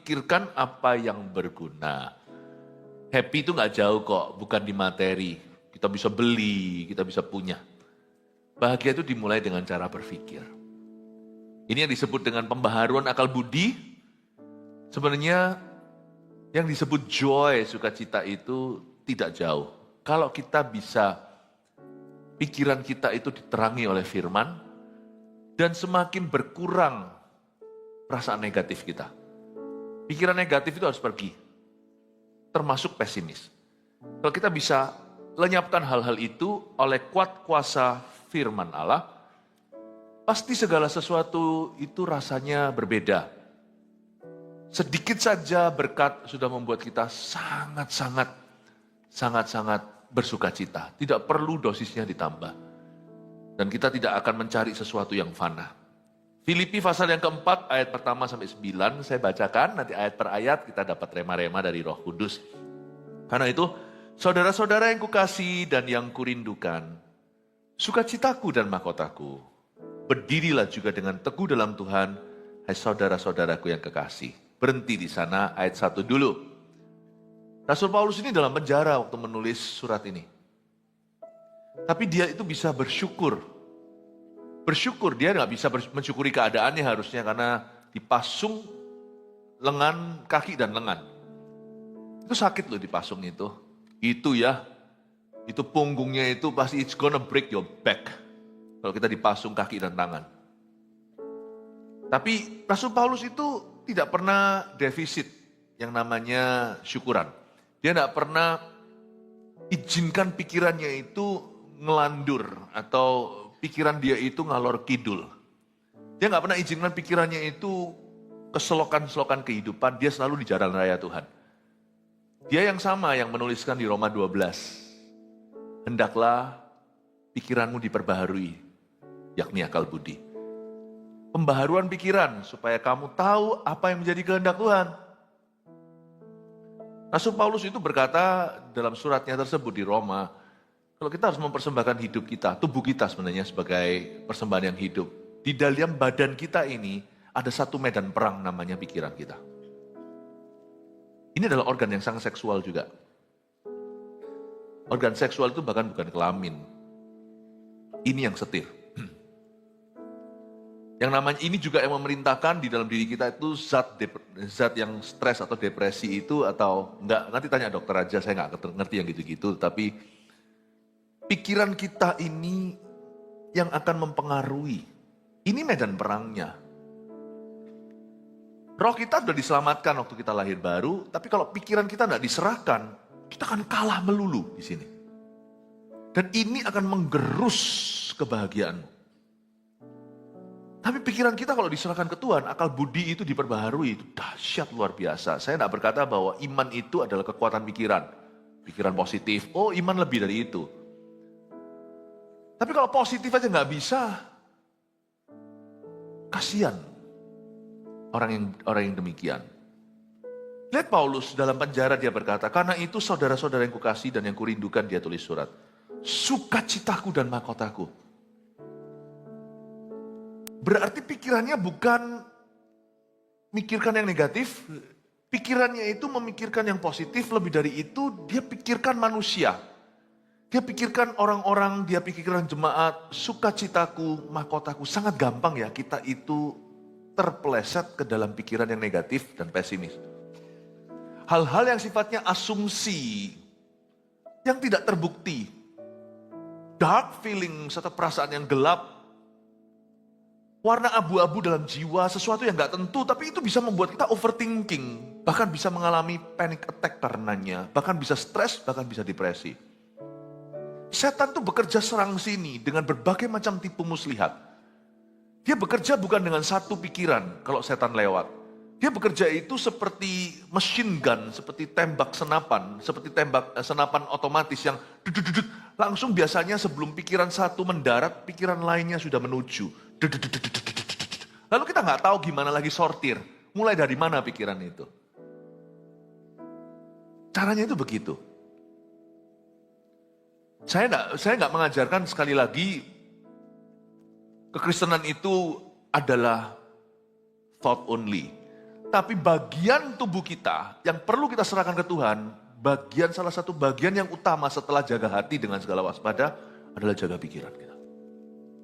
pikirkan apa yang berguna. Happy itu gak jauh kok, bukan di materi. Kita bisa beli, kita bisa punya. Bahagia itu dimulai dengan cara berpikir. Ini yang disebut dengan pembaharuan akal budi. Sebenarnya yang disebut joy, sukacita itu tidak jauh. Kalau kita bisa, pikiran kita itu diterangi oleh firman, dan semakin berkurang perasaan negatif kita. Pikiran negatif itu harus pergi, termasuk pesimis. Kalau kita bisa lenyapkan hal-hal itu oleh kuat kuasa firman Allah, pasti segala sesuatu itu rasanya berbeda. Sedikit saja berkat sudah membuat kita sangat-sangat bersukacita. Tidak perlu dosisnya ditambah. Dan kita tidak akan mencari sesuatu yang fana. Filipi pasal yang keempat, ayat pertama sampai 9, saya bacakan, nanti ayat per ayat kita dapat rema-rema dari Roh Kudus. Karena itu, saudara-saudara yang kukasihi dan yang kurindukan, sukacitaku dan mahkotaku, berdirilah juga dengan teguh dalam Tuhan, hai saudara-saudaraku yang kekasih. Berhenti di sana, ayat 1 dulu. Rasul Paulus ini dalam penjara waktu menulis surat ini. Tapi dia itu bisa bersyukur. Bersyukur, dia nggak bisa mensyukuri keadaannya harusnya karena dipasung lengan, kaki dan lengan. Itu sakit loh dipasung itu. Itu ya, itu punggungnya itu pasti it's gonna break your back. Kalau kita dipasung kaki dan tangan. Tapi Rasul Paulus itu tidak pernah defisit yang namanya syukuran. Dia tidak pernah izinkan pikirannya itu ngelandur atau pikiran dia itu ngalor kidul. Dia nggak pernah izinkan pikirannya itu keselokan-selokan kehidupan. Dia selalu di jalan raya Tuhan. Dia yang sama yang menuliskan di Roma 12. Hendaklah pikiranmu diperbaharui, yakni akal budi. Pembaharuan pikiran supaya kamu tahu apa yang menjadi kehendak Tuhan. Rasul Paulus itu berkata dalam suratnya tersebut di Roma, kalau kita harus mempersembahkan hidup kita, tubuh kita sebenarnya sebagai persembahan yang hidup. Di dalam badan kita ini ada satu medan perang namanya pikiran kita. Ini adalah organ yang sangat seksual juga. Organ seksual itu bahkan bukan kelamin. Ini yang setir. Yang namanya ini juga yang memerintahkan di dalam diri kita itu zat yang stres atau depresi itu atau enggak, nanti tanya dokter aja, saya enggak ngerti yang gitu-gitu, tapi pikiran kita ini yang akan mempengaruhi. Ini medan perangnya. Roh kita sudah diselamatkan waktu kita lahir baru, tapi kalau pikiran kita enggak diserahkan, kita akan kalah melulu di sini. Dan ini akan menggerus kebahagiaanmu. Tapi pikiran kita kalau diserahkan ke Tuhan, akal budi itu diperbaharui, itu dahsyat luar biasa. Saya tidak berkata bahwa iman itu adalah kekuatan pikiran. Pikiran positif, oh iman lebih dari itu. Tapi kalau positif aja nggak bisa, kasihan orang yang demikian. Lihat Paulus dalam penjara dia berkata, karena itu saudara-saudara yang kukasihi dan yang kurindukan, dia tulis surat. Sukacitaku dan mahkotaku. Berarti pikirannya bukan mikirkan yang negatif, pikirannya itu memikirkan yang positif, lebih dari itu dia pikirkan manusia. Dia pikirkan orang-orang, dia pikirkan jemaat, sukacitaku, mahkotaku. Sangat gampang ya kita itu terpeleset ke dalam pikiran yang negatif dan pesimis. Hal-hal yang sifatnya asumsi, yang tidak terbukti. Dark feeling, serta perasaan yang gelap, warna abu-abu dalam jiwa, sesuatu yang gak tentu, tapi itu bisa membuat kita overthinking. Bahkan bisa mengalami panic attack karenanya. Bahkan bisa stres, bahkan bisa depresi. Setan tuh bekerja serang sini dengan berbagai macam tipu muslihat. Dia bekerja bukan dengan satu pikiran kalau setan lewat. Dia bekerja itu seperti machine gun, seperti tembak senapan, seperti tembak senapan otomatis yang dudut-dudut. Langsung biasanya sebelum pikiran satu mendarat, pikiran lainnya sudah menuju. Lalu kita nggak tahu gimana lagi sortir, mulai dari mana pikiran itu. Caranya itu begitu. Saya nggak mengajarkan sekali lagi kekristenan itu adalah thought only. Tapi bagian tubuh kita yang perlu kita serahkan ke Tuhan, salah satu bagian yang utama setelah jaga hati dengan segala waspada adalah jaga pikiran kita.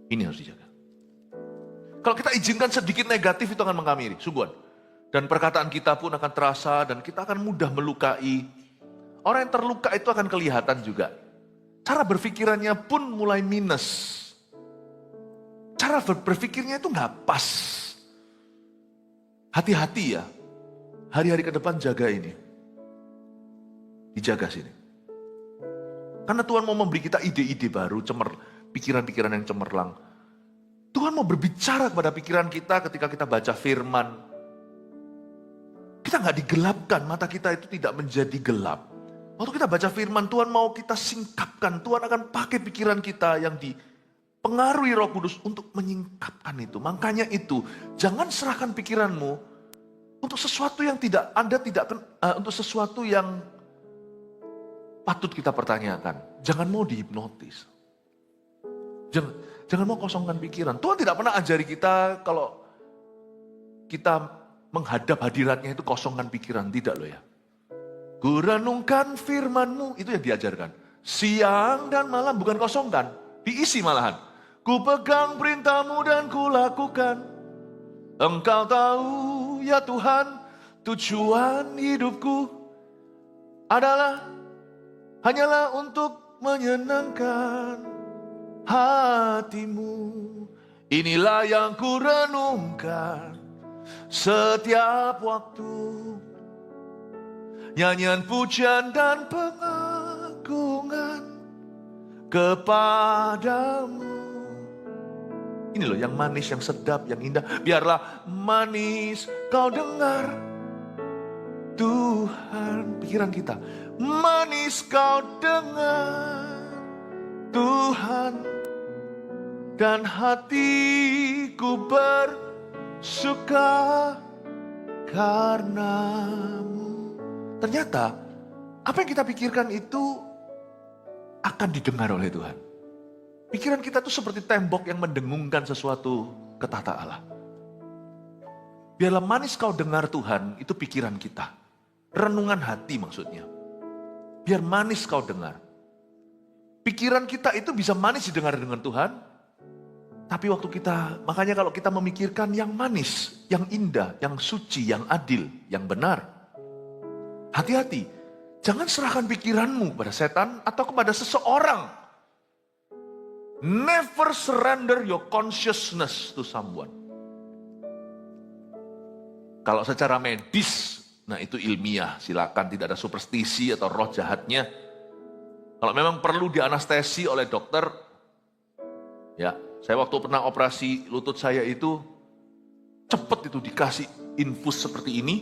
Ini harus dijaga. Kalau kita izinkan sedikit negatif itu akan mengamiri, sungguhan. Dan perkataan kita pun akan terasa dan kita akan mudah melukai. Orang yang terluka itu akan kelihatan juga. Cara berpikirannya pun mulai minus. Cara berpikirnya itu nggak pas. Hati-hati ya, hari-hari ke depan jaga ini. Dijaga sini. Karena Tuhan mau memberi kita ide-ide baru, pikiran-pikiran yang cemerlang. Tuhan mau berbicara kepada pikiran kita ketika kita baca firman. Kita nggak digelapkan, mata kita itu tidak menjadi gelap. Waktu kita baca firman, Tuhan mau kita singkapkan. Tuhan akan pakai pikiran kita yang dipengaruhi Roh Kudus untuk menyingkapkan itu. Makanya itu, jangan serahkan pikiranmu untuk sesuatu yang untuk sesuatu yang patut kita pertanyakan. Jangan mau dihipnotis. Jangan mau kosongkan pikiran. Tuhan tidak pernah ajari kita kalau kita menghadap hadiratnya itu kosongkan pikiran. Tidak loh ya. Ku renungkan firman-Mu, itu yang diajarkan. Siang dan malam, bukan kosongkan. Diisi malahan. Ku pegang perintah-Mu dan ku lakukan. Engkau tahu ya Tuhan, tujuan hidupku hanyalah untuk menyenangkan hati-Mu. Inilah yang ku renungkan setiap waktu. Nyanyian pujian dan pengagungan kepadamu. Ini loh yang manis, yang sedap, yang indah. Biarlah manis kau dengar Tuhan. Pikiran kita, manis kau dengar Tuhan. Dan hatiku bersuka karenamu. Ternyata apa yang kita pikirkan itu akan didengar oleh Tuhan. Pikiran kita itu seperti tembok yang mendengungkan sesuatu ke tata Allah. Biarlah manis kau dengar Tuhan, itu pikiran kita. Renungan hati maksudnya. Biar manis kau dengar. Pikiran kita itu bisa manis didengar dengan Tuhan. Tapi makanya kalau kita memikirkan yang manis, yang indah, yang suci, yang adil, yang benar. Hati-hati, jangan serahkan pikiranmu kepada setan atau kepada seseorang. Never surrender your consciousness to someone. Kalau secara medis, nah itu ilmiah, silakan, tidak ada superstisi atau roh jahatnya. Kalau memang perlu dianestesi oleh dokter, ya, saya waktu pernah operasi lutut saya itu, cepet itu dikasih infus seperti ini,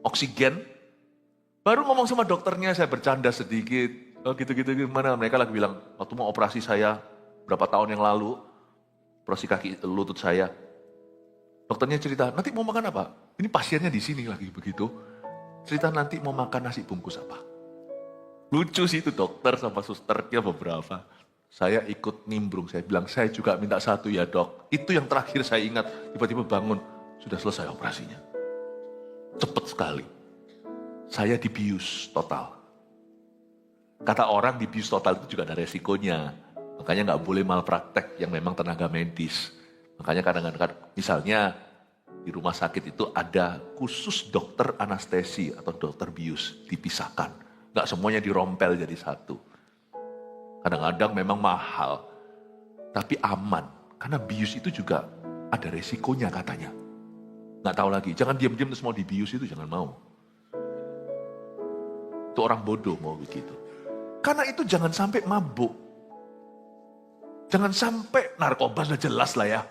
oksigen. Baru ngomong sama dokternya, saya bercanda sedikit. Oh gitu-gitu gimana? Mereka lagi bilang, waktu mau operasi saya berapa tahun yang lalu, operasi kaki lutut saya. Dokternya cerita, nanti mau makan apa? Ini pasiennya di sini lagi begitu. Cerita nanti mau makan nasi bungkus apa? Lucu sih itu dokter sama susternya beberapa. Saya ikut nimbrung, saya bilang, saya juga minta satu ya dok. Itu yang terakhir saya ingat, tiba-tiba bangun, sudah selesai operasinya. Cepet sekali. Saya dibius total. Kata orang dibius total itu juga ada resikonya. Makanya nggak boleh malpraktek yang memang tenaga medis. Makanya kadang-kadang misalnya di rumah sakit itu ada khusus dokter anestesi atau dokter bius dipisahkan. Nggak semuanya dirompel jadi satu. Kadang-kadang memang mahal, tapi aman. Karena bius itu juga ada resikonya katanya. Nggak tahu lagi, jangan diam-diam terus mau dibius itu jangan mau. Itu orang bodoh mau begitu. Karena itu jangan sampai mabuk. Jangan sampai narkoba sudah jelas lah ya.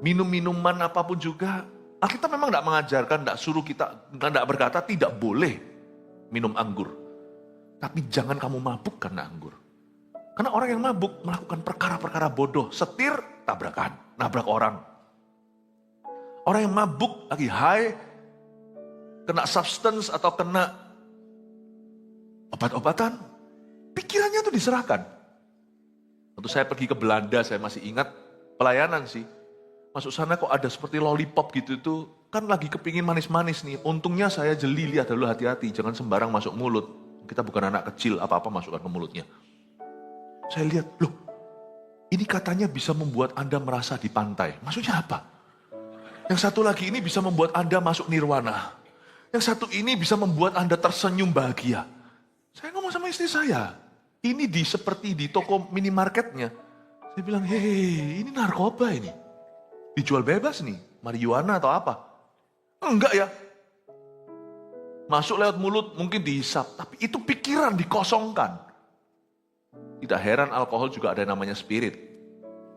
Minum-minuman apapun juga. Kita memang tidak mengajarkan, tidak suruh kita, tidak berkata tidak boleh minum anggur. Tapi jangan kamu mabuk karena anggur. Karena orang yang mabuk melakukan perkara-perkara bodoh. Setir, tabrakan, nabrak orang. Orang yang mabuk lagi high, kena substance atau kena obat-obatan, pikirannya itu diserahkan. Waktu saya pergi ke Belanda, saya masih ingat pelayanan sih. Masuk sana kok ada seperti lollipop gitu tuh. Kan lagi kepingin manis-manis nih. Untungnya saya jeli, lihat dulu, hati-hati. Jangan sembarang masuk mulut. Kita bukan anak kecil, apa-apa masukkan ke mulutnya. Saya lihat, loh ini katanya bisa membuat Anda merasa di pantai. Maksudnya apa? Yang satu lagi ini bisa membuat Anda masuk nirwana. Yang satu ini bisa membuat Anda tersenyum bahagia. Saya ngomong sama istri saya. Ini seperti di toko minimarketnya. Saya bilang, hei ini narkoba ini. Dijual bebas nih, marijuana atau apa. Enggak ya. Masuk lewat mulut mungkin dihisap. Tapi itu pikiran dikosongkan. Tidak heran alkohol juga ada yang namanya spirit.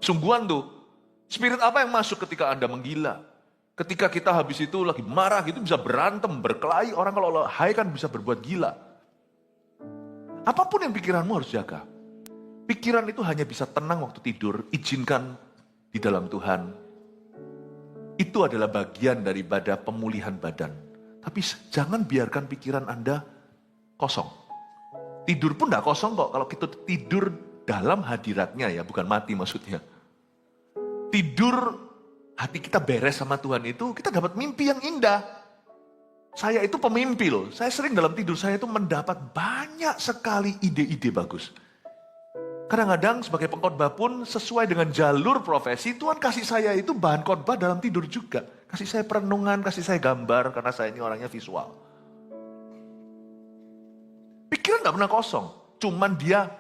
Sungguhan tuh. Spirit apa yang masuk ketika Anda menggila? Ketika kita habis itu lagi marah gitu bisa berantem, berkelahi. Orang kalau high kan bisa berbuat gila. Apapun yang pikiranmu harus jaga. Pikiran itu hanya bisa tenang waktu tidur. Izinkan di dalam Tuhan. Itu adalah bagian daripada pemulihan badan. Tapi jangan biarkan pikiran Anda kosong. Tidur pun tidak kosong kok. Kalau kita tidur dalam hadiratnya ya, bukan mati maksudnya. Tidur, hati kita beres sama Tuhan itu, kita dapat mimpi yang indah. Saya itu pemimpi loh. Saya sering dalam tidur saya itu mendapat banyak sekali ide-ide bagus. Kadang-kadang sebagai pengkhotbah pun sesuai dengan jalur profesi, Tuhan kasih saya itu bahan khotbah dalam tidur juga. Kasih saya perenungan, kasih saya gambar, karena saya ini orangnya visual. Pikiran gak pernah kosong. Cuman dia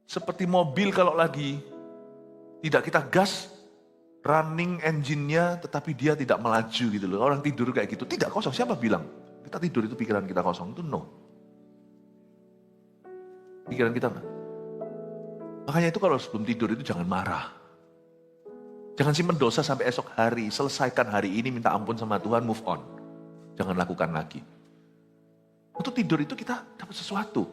seperti mobil kalau lagi tidak kita gas, running engine-nya tetapi dia tidak melaju gitu loh. Orang tidur kayak gitu, tidak kosong. Siapa bilang? Kita tidur itu pikiran kita kosong, itu no. Pikiran kita enggak. Makanya itu kalau sebelum tidur itu jangan marah. Jangan simpen dosa sampai esok hari. Selesaikan hari ini, minta ampun sama Tuhan, move on. Jangan lakukan lagi. Untuk tidur itu kita dapat sesuatu.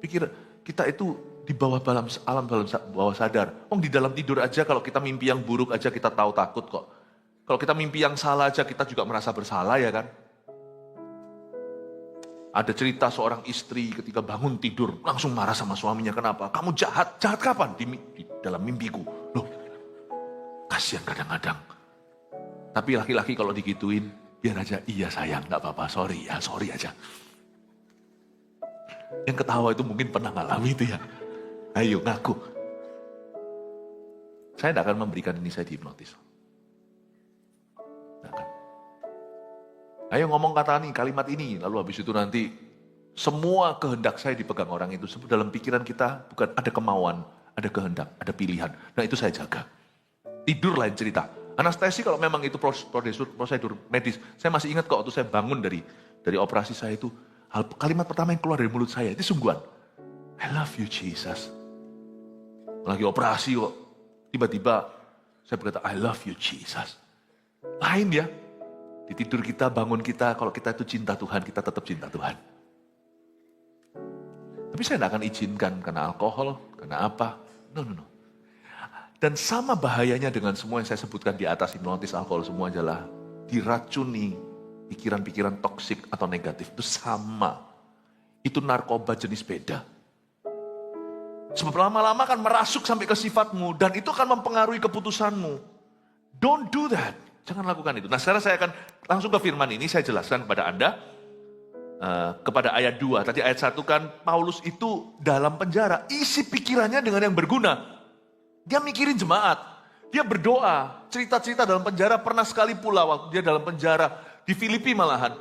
Pikir kita itu di bawah alam bawah sadar. Di dalam tidur aja kalau kita mimpi yang buruk aja kita tahu takut kok. Kalau kita mimpi yang salah aja kita juga merasa bersalah ya kan. Ada cerita seorang istri ketika bangun tidur langsung marah sama suaminya. Kenapa? Kamu jahat. Jahat kapan? Di dalam mimpiku. Loh, kasihan kadang-kadang. Tapi laki-laki kalau digituin, biar aja iya sayang, gak apa-apa, sorry aja. Yang ketawa itu mungkin pernah ngalami itu ya. Ayo ngaku. Saya tidak akan memberikan ini, saya dihipnotis. Ayo ngomong kata ini, kalimat ini, lalu habis itu nanti semua kehendak saya dipegang orang itu. Sebab dalam pikiran kita bukan ada kemauan, ada kehendak, ada pilihan. Nah itu saya jaga. Tidur lain cerita. Anestesi kalau memang itu prosedur medis. Saya masih ingat kok waktu saya bangun dari operasi saya itu. Kalimat pertama yang keluar dari mulut saya itu sungguhan. I love you Jesus. Lagi operasi kok. Tiba-tiba saya berkata I love you Jesus. Lain ya. Di tidur kita, bangun kita, kalau kita itu cinta Tuhan, kita tetap cinta Tuhan. Tapi saya tidak akan izinkan karena alkohol, karena apa. No. Dan sama bahayanya dengan semua yang saya sebutkan di atas, hipnotis, alkohol, semua adalah diracuni pikiran-pikiran toksik atau negatif. Itu sama. Itu narkoba jenis beda. Sebab lama-lama akan merasuk sampai ke sifatmu, dan itu akan mempengaruhi keputusanmu. Don't do that. Jangan lakukan itu. Nah sekarang saya akan langsung ke firman ini, saya jelaskan kepada Anda. Kepada ayat 2. Tadi ayat 1 kan, Paulus itu dalam penjara. Isi pikirannya dengan yang berguna. Dia mikirin jemaat. Dia berdoa. Cerita-cerita dalam penjara, pernah sekali pula waktu dia dalam penjara. Di Filipi malahan.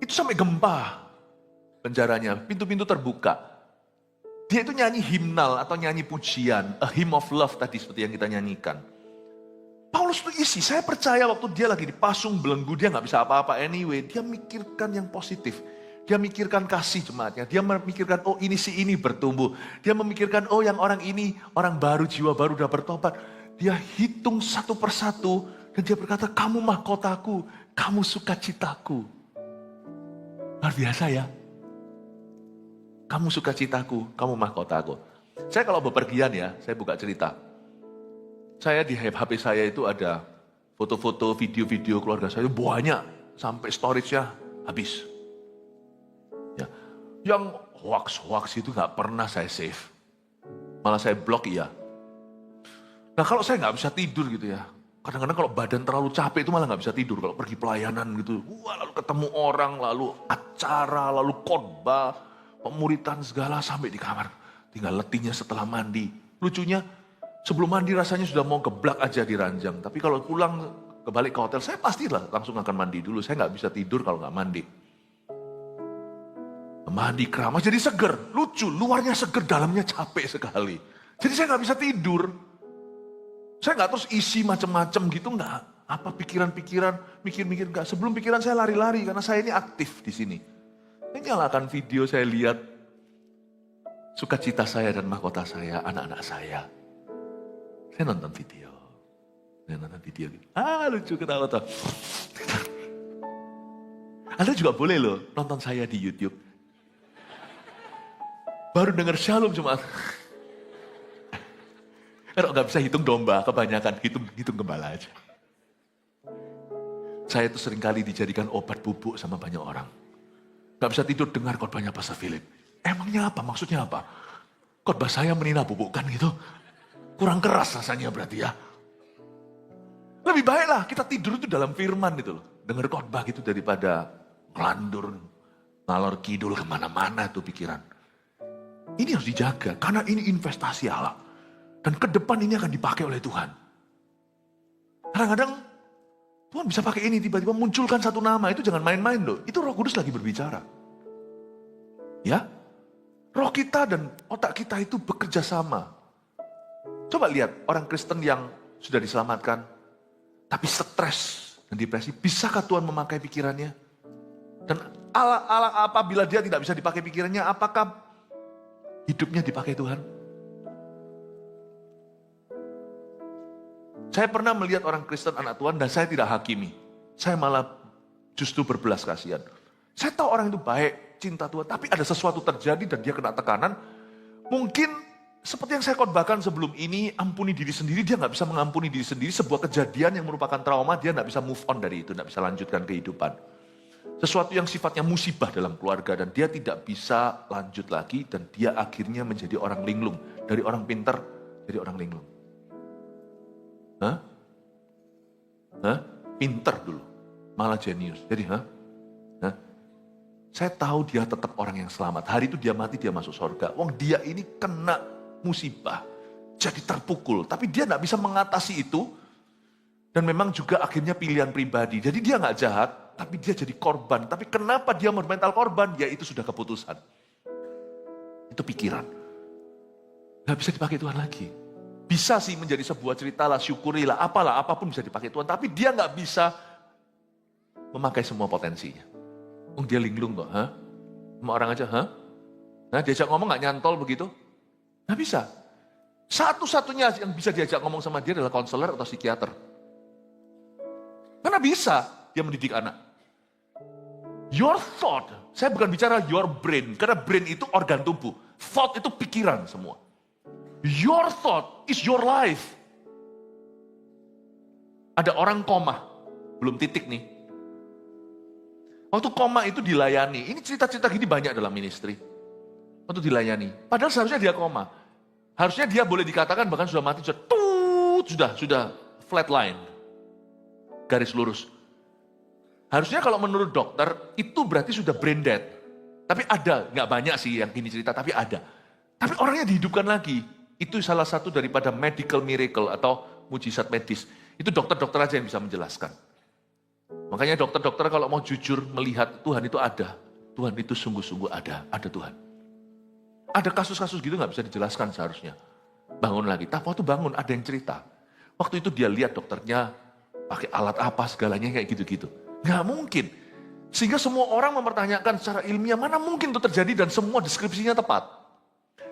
Itu sampai gempa penjaranya. Pintu-pintu terbuka. Dia itu nyanyi himnal atau nyanyi pujian. A hymn of love tadi seperti yang kita nyanyikan. Paulus itu isi, saya percaya waktu dia lagi dipasung belenggu, dia gak bisa apa-apa anyway. Dia mikirkan yang positif. Dia mikirkan kasih jemaatnya. Dia memikirkan, oh ini si ini bertumbuh. Dia memikirkan, oh yang orang ini, orang baru, jiwa baru udah bertobat. Dia hitung satu persatu. Dan dia berkata, kamu mahkotaku, kamu sukacitaku. Luar biasa ya. Kamu sukacitaku, kamu mahkotaku. Saya kalau bepergian ya, saya buka cerita. Saya di HP saya itu ada foto-foto, video-video keluarga saya banyak. Sampai storage-nya habis. Ya. Yang hoax-hoax itu gak pernah saya save. Malah saya blok iya. Nah kalau saya gak bisa tidur gitu ya. Kadang-kadang kalau badan terlalu capek itu malah nggak bisa tidur. Kalau pergi pelayanan gitu, wah lalu ketemu orang, lalu acara, lalu khotbah, pemuritan segala sampai di kamar. Tinggal letihnya setelah mandi. Lucunya sebelum mandi rasanya sudah mau geblak aja di ranjang. Tapi kalau pulang kembali ke hotel, saya pastilah langsung akan mandi dulu. Saya nggak bisa tidur kalau nggak mandi. Mandi keramas jadi seger. Lucu, luarnya seger, dalamnya capek sekali. Jadi saya nggak bisa tidur. Saya nggak terus isi macam-macam gitu, nggak. Apa pikiran-pikiran, mikir-mikir nggak. Sebelum pikiran saya lari-lari karena saya ini aktif di sini. Saya nyalakan video, saya lihat sukacita saya dan mahkota saya, anak-anak saya. Saya nonton video. Gitu. Lucu ketawa-tawa. Anda juga boleh loh nonton saya di YouTube. Baru dengar shalom jemaat. Kalau nggak bisa hitung domba, kebanyakan hitung gembala aja. Saya itu seringkali dijadikan obat bubuk sama banyak orang. Nggak bisa tidur dengar khotbahnya Pastor Philip. Emangnya apa? Maksudnya apa? Khotbah saya menina bubukkan gitu. Kurang keras rasanya berarti ya. Lebih baiklah kita tidur itu dalam firman gitu loh. Dengar khotbah gitu daripada ngelandur, ngalor kidul kemana-mana tuh pikiran. Ini harus dijaga karena ini investasi Allah. Dan ke depan ini akan dipakai oleh Tuhan. Kadang-kadang Tuhan bisa pakai ini, tiba-tiba munculkan satu nama, itu jangan main-main loh. Itu Roh Kudus lagi berbicara. Ya, roh kita dan otak kita itu bekerja sama. Coba lihat orang Kristen yang sudah diselamatkan, tapi stres dan depresi, bisakah Tuhan memakai pikirannya? Dan apabila dia tidak bisa dipakai pikirannya, apakah hidupnya dipakai Tuhan? Saya pernah melihat orang Kristen anak Tuhan dan saya tidak hakimi. Saya malah justru berbelas kasihan. Saya tahu orang itu baik, cinta Tuhan, tapi ada sesuatu terjadi dan dia kena tekanan. Mungkin seperti yang saya khotbahkan sebelum ini, ampuni diri sendiri, dia nggak bisa mengampuni diri sendiri. Sebuah kejadian yang merupakan trauma, dia nggak bisa move on dari itu, nggak bisa lanjutkan kehidupan. Sesuatu yang sifatnya musibah dalam keluarga dan dia tidak bisa lanjut lagi dan dia akhirnya menjadi orang linglung. Dari orang pintar, jadi orang linglung. Pinter dulu, malah jenius. Jadi, saya tahu dia tetap orang yang selamat. Hari itu dia mati, dia masuk surga. Wong dia ini kena musibah, jadi terpukul. Tapi dia nggak bisa mengatasi itu. Dan memang juga akhirnya pilihan pribadi. Jadi dia nggak jahat, tapi dia jadi korban. Tapi kenapa dia mental korban? Ya itu sudah keputusan. Itu pikiran. Nggak bisa dipakai Tuhan lagi. Bisa sih menjadi sebuah cerita lah, syukurilah, apalah, apapun bisa dipakai Tuhan. Tapi dia nggak bisa memakai semua potensinya. Dia linglung kok, sama orang aja, diajak ngomong nggak nyantol begitu? Nggak bisa. Satu-satunya yang bisa diajak ngomong sama dia adalah konselor atau psikiater. Karena bisa dia mendidik anak. Your thought, saya bukan bicara your brain, karena brain itu organ tubuh. Thought itu pikiran semua. Your thought is your life. Ada orang koma, belum titik nih. Waktu koma itu dilayani. Ini cerita-cerita gini banyak dalam ministry. Waktu dilayani. Padahal seharusnya dia koma. Harusnya dia boleh dikatakan bahkan sudah mati, sudah flatline. Garis lurus. Harusnya kalau menurut dokter, itu berarti sudah brain dead. Tapi ada, nggak banyak sih yang gini cerita, tapi ada. Tapi orangnya dihidupkan lagi. Itu salah satu daripada medical miracle atau mujizat medis. Itu dokter-dokter aja yang bisa menjelaskan. Makanya dokter-dokter kalau mau jujur melihat Tuhan itu ada. Tuhan itu sungguh-sungguh ada Tuhan. Ada kasus-kasus gitu nggak bisa dijelaskan seharusnya. Bangun lagi, tapi waktu bangun ada yang cerita. Waktu itu dia lihat dokternya pakai alat apa segalanya kayak gitu-gitu. Nggak mungkin. Sehingga semua orang mempertanyakan secara ilmiah mana mungkin itu terjadi dan semua deskripsinya tepat.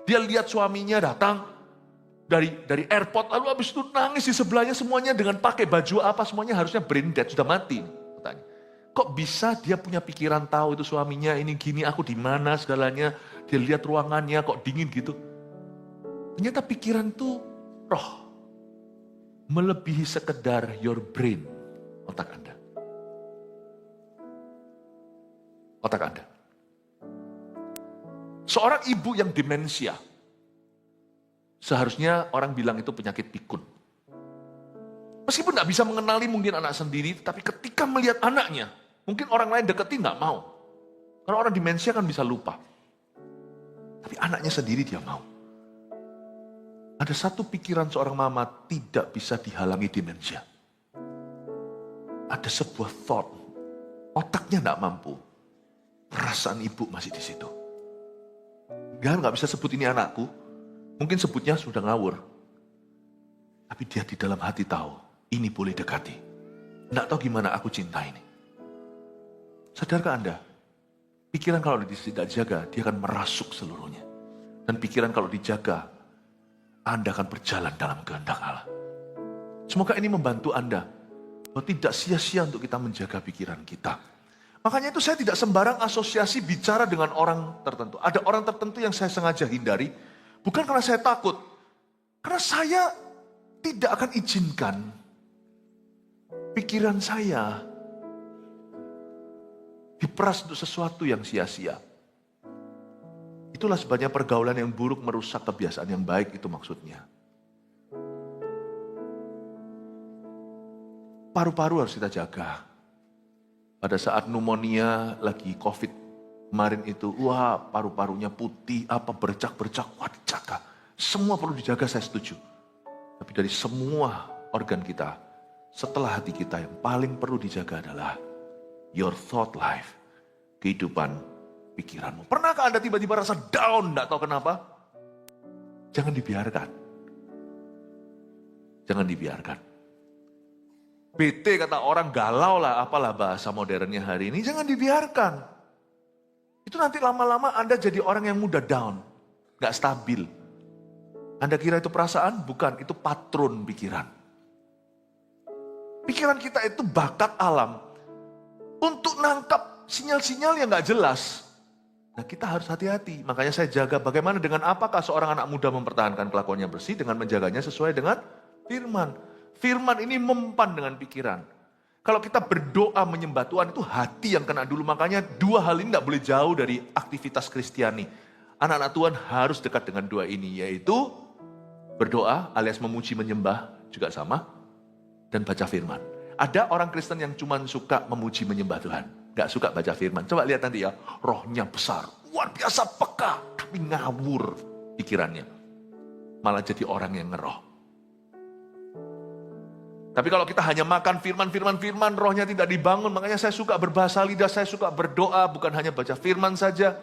Dia lihat suaminya datang dari airport, lalu habis itu nangis di sebelahnya semuanya dengan pakai baju apa, semuanya harusnya brain dead, sudah mati. Katanya. Kok bisa dia punya pikiran tahu itu suaminya ini gini, aku di mana segalanya, dia lihat ruangannya kok dingin gitu. Ternyata pikiran itu roh, melebihi sekedar your brain, otak Anda. Otak Anda. Seorang ibu yang demensia, seharusnya orang bilang itu penyakit pikun. Meskipun tidak bisa mengenali mungkin anak sendiri, tapi ketika melihat anaknya, mungkin orang lain deketin nggak mau. Karena orang demensia kan bisa lupa. Tapi anaknya sendiri dia mau. Ada satu pikiran seorang mama tidak bisa dihalangi demensia. Ada sebuah thought, otaknya nggak mampu. Perasaan ibu masih di situ. Nggak bisa sebut ini anakku. Mungkin sebutnya sudah ngawur. Tapi dia di dalam hati tahu. Ini boleh dekati. Nggak tahu gimana aku cinta ini. Sadarkah Anda? Pikiran kalau tidak dijaga, dia akan merasuk seluruhnya. Dan pikiran kalau dijaga, Anda akan berjalan dalam kehendak Allah. Semoga ini membantu Anda. Bahwa tidak sia-sia untuk kita menjaga pikiran kita. Makanya itu saya tidak sembarang asosiasi bicara dengan orang tertentu. Ada orang tertentu yang saya sengaja hindari. Bukan karena saya takut. Karena saya tidak akan izinkan pikiran saya diperas untuk sesuatu yang sia-sia. Itulah sebabnya pergaulan yang buruk merusak kebiasaan yang baik, itu maksudnya. Paru-paru harus kita jaga. Pada saat pneumonia lagi COVID kemarin itu, wah paru-parunya putih, bercak-bercak, wah dijaga. Semua perlu dijaga, saya setuju. Tapi dari semua organ kita, setelah hati kita yang paling perlu dijaga adalah your thought life, kehidupan pikiranmu. Pernahkah Anda tiba-tiba rasa down, tidak tahu kenapa? Jangan dibiarkan. Jangan dibiarkan. BT kata orang galau lah, apalah bahasa modernnya hari ini, jangan dibiarkan. Itu nanti lama-lama Anda jadi orang yang mudah down, gak stabil. Anda kira itu perasaan? Bukan, itu patron pikiran. Pikiran kita itu bakat alam untuk nangkap sinyal-sinyal yang gak jelas. Nah kita harus hati-hati, makanya saya jaga bagaimana dengan apakah seorang anak muda mempertahankan kelakuannya bersih dengan menjaganya sesuai dengan firman. Firman ini mempan dengan pikiran. Kalau kita berdoa menyembah Tuhan itu hati yang kena dulu. Makanya dua hal ini tidak boleh jauh dari aktivitas Kristiani. Anak-anak Tuhan harus dekat dengan dua ini. Yaitu berdoa alias memuji menyembah juga sama. Dan baca firman. Ada orang Kristen yang cuma suka memuji menyembah Tuhan. Gak suka baca firman. Coba lihat nanti ya. Rohnya besar. Luar biasa peka. Tapi ngawur pikirannya. Malah jadi orang yang ngeroh. Tapi kalau kita hanya makan firman, rohnya tidak dibangun. Makanya saya suka berbahasa lidah, saya suka berdoa, bukan hanya baca firman saja.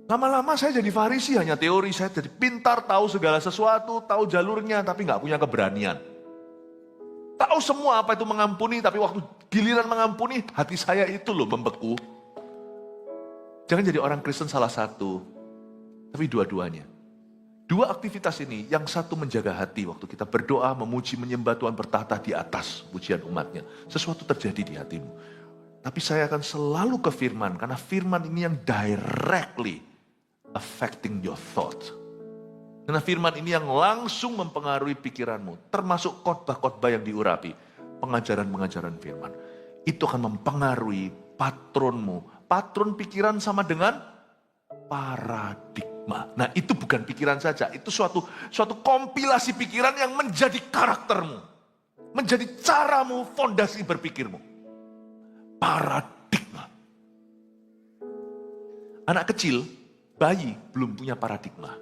Lama-lama saya jadi Farisi, hanya teori. Saya jadi pintar, tahu segala sesuatu, tahu jalurnya, tapi nggak punya keberanian. Tahu semua apa itu mengampuni, tapi waktu giliran mengampuni, hati saya itu loh membeku. Jangan jadi orang Kristen salah satu, tapi dua-duanya. Dua aktivitas ini, yang satu menjaga hati waktu kita berdoa, memuji, menyembah Tuhan bertahta di atas pujian umatnya. Sesuatu terjadi di hatimu. Tapi saya akan selalu ke firman, karena firman ini yang directly affecting your thought. Karena firman ini yang langsung mempengaruhi pikiranmu, termasuk khotbah-khotbah yang diurapi, pengajaran-pengajaran firman. Itu akan mempengaruhi patronmu. Patron pikiran sama dengan paradigma. Nah itu bukan pikiran saja, itu suatu kompilasi pikiran yang menjadi karaktermu. Menjadi caramu, fondasi berpikirmu. Paradigma. Anak kecil, bayi belum punya paradigma.